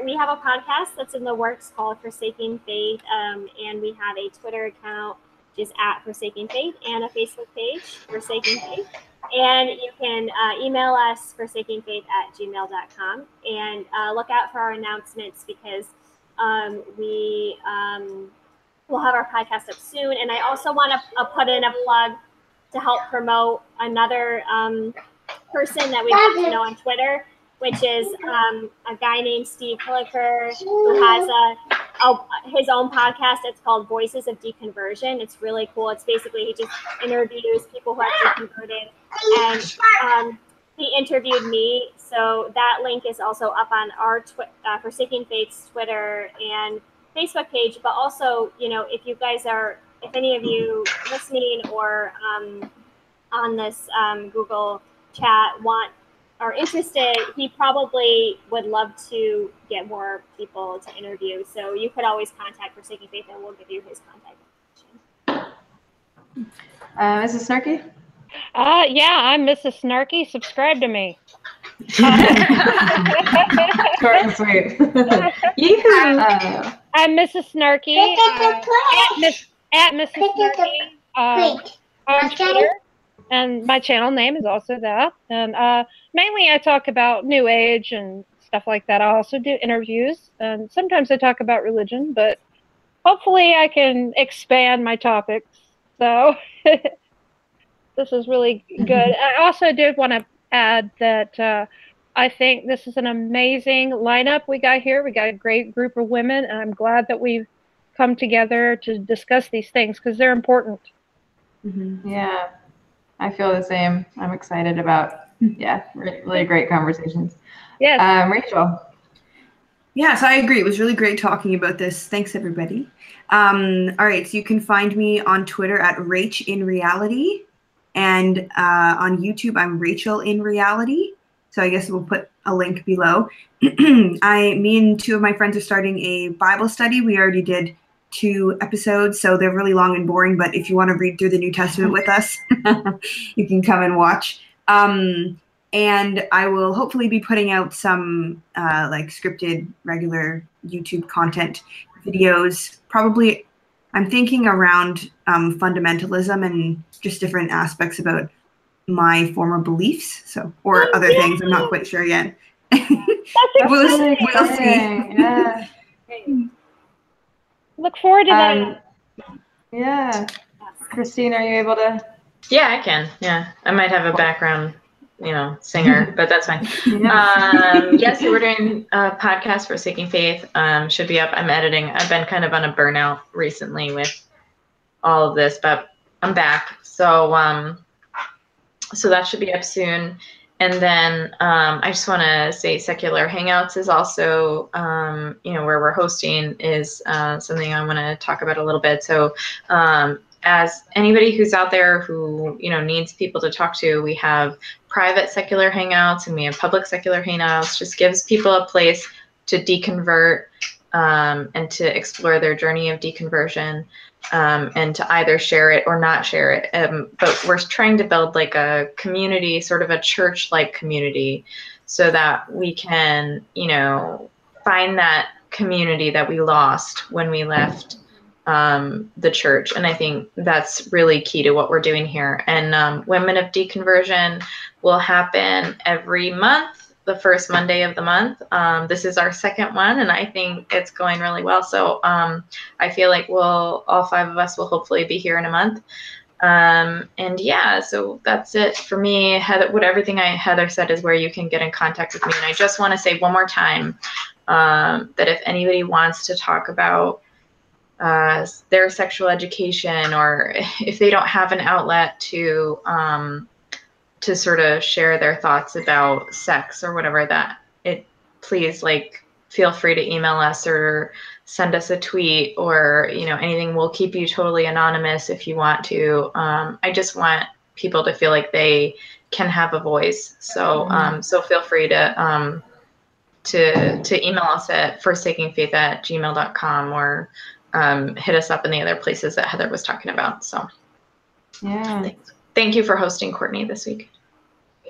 we have a podcast that's in the works called Forsaking Faith, and we have a Twitter account just at Forsaking Faith and a Facebook page, Forsaking Faith. And you can email us forsakingfaith@gmail.com and look out for our announcements because we will have our podcast up soon. And I also want to put in a plug to help promote another person that we've got to know on Twitter, which is a guy named Steve Hilliker who has his own podcast. It's called Voices of Deconversion. It's really cool. It's basically he just interviews people who have deconverted, and he interviewed me. So that link is also up on our Forsaking Faith's Twitter and Facebook page. But also, if any of you listening or on this Google chat are interested, he probably would love to get more people to interview. So you could always contact Forsaking Faith and we'll give you his contact information. Mrs. Snarky? Yeah, I'm Mrs. Snarky. Subscribe to me. Short and sweet. I'm Mrs. Snarky. At Mrs. Snarky on Twitter. And my channel name is also that. And mainly I talk about New Age and stuff like that. I also do interviews. And sometimes I talk about religion, but hopefully I can expand my topics. So this is really good. I also did want to add that I think this is an amazing lineup we got here. We got a great group of women, and I'm glad that we've come together to discuss these things because they're important. Mm-hmm. Yeah. I feel the same. I'm excited about, really great conversations. Yes. Rachel. Yes, I agree. It was really great talking about this. Thanks, everybody. All right, so you can find me on Twitter at RachinReality, and on YouTube, I'm Rachel in Reality. So I guess we'll put a link below. Me and two of my friends are starting a Bible study. We already did 2 episodes, so they're really long and boring, but if you want to read through the New Testament with us, you can come and watch. And I will hopefully be putting out some like scripted regular YouTube content videos. Probably I'm thinking around fundamentalism and just different aspects about my former beliefs, or other things. I'm not quite sure yet. We'll see. Yeah. Look forward to that. Yeah. Christine, are you able to? Yeah, I can. Yeah. I might have a background, singer, but that's fine. So we're doing a podcast for Forsaking Faith. Should be up. I'm editing. I've been kind of on a burnout recently with all of this, but I'm back. So that should be up soon. And then I just want to say Secular Hangouts is also, where we're hosting is something I want to talk about a little bit. So as anybody who's out there who, needs people to talk to, we have private Secular Hangouts and we have public Secular Hangouts. Just gives people a place to deconvert and to explore their journey of deconversion. And to either share it or not share it. But we're trying to build like a community, sort of a church-like community, so that we can, find that community that we lost when we left the church. And I think that's really key to what we're doing here. And Women of Deconversion will happen every month, the first Monday of the month. This is our second one, and I think it's going really well. So I feel like all 5 of us will hopefully be here in a month. And yeah, so that's it for me. Heather, everything Heather said is where you can get in contact with me. And I just want to say one more time that if anybody wants to talk about their sexual education, or if they don't have an outlet to sort of share their thoughts about sex or whatever, please feel free to email us or send us a tweet or, anything. We'll keep you totally anonymous if you want to. I just want people to feel like they can have a voice. So, so feel free to email us at forstakingfaith@gmail.com or hit us up in the other places that Heather was talking about. So yeah. Thanks. Thank you for hosting, Courtney, this week.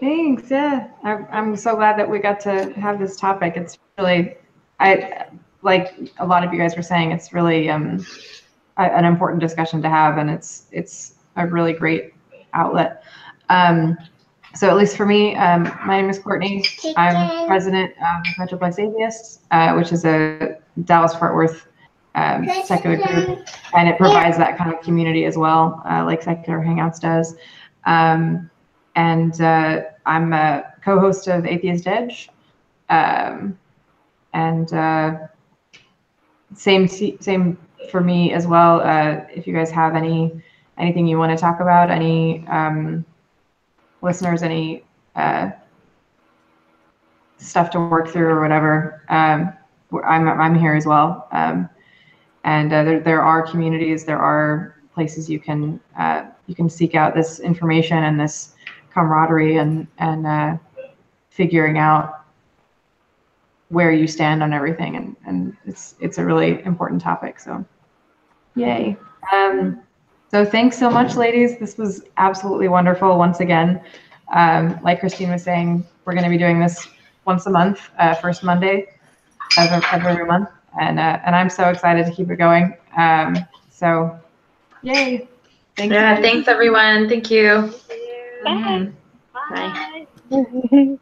Thanks. Yeah, I'm so glad that we got to have this topic. It's really, like a lot of you guys were saying, it's really an important discussion to have, and it's a really great outlet. So at least for me, my name is Courtney. I'm president of Metroplex Atheists, which is a Dallas-Fort Worth secular group, and it provides that kind of community as well, like Secular Hangouts does. And I'm a co-host of Atheist Edge, and same for me as well. If you guys have anything you want to talk about, any listeners, any stuff to work through or whatever, I'm here as well. And there are communities, there are places you can seek out this information and this camaraderie and figuring out where you stand on everything, and it's a really important topic. So, yay! So thanks so much, ladies. This was absolutely wonderful once again. Like Christine was saying, we're going to be doing this once a month, first Monday of every month, and I'm so excited to keep it going. So, yay! Thanks. Yeah, thanks everyone. Thank you. Bye. Bye. Bye.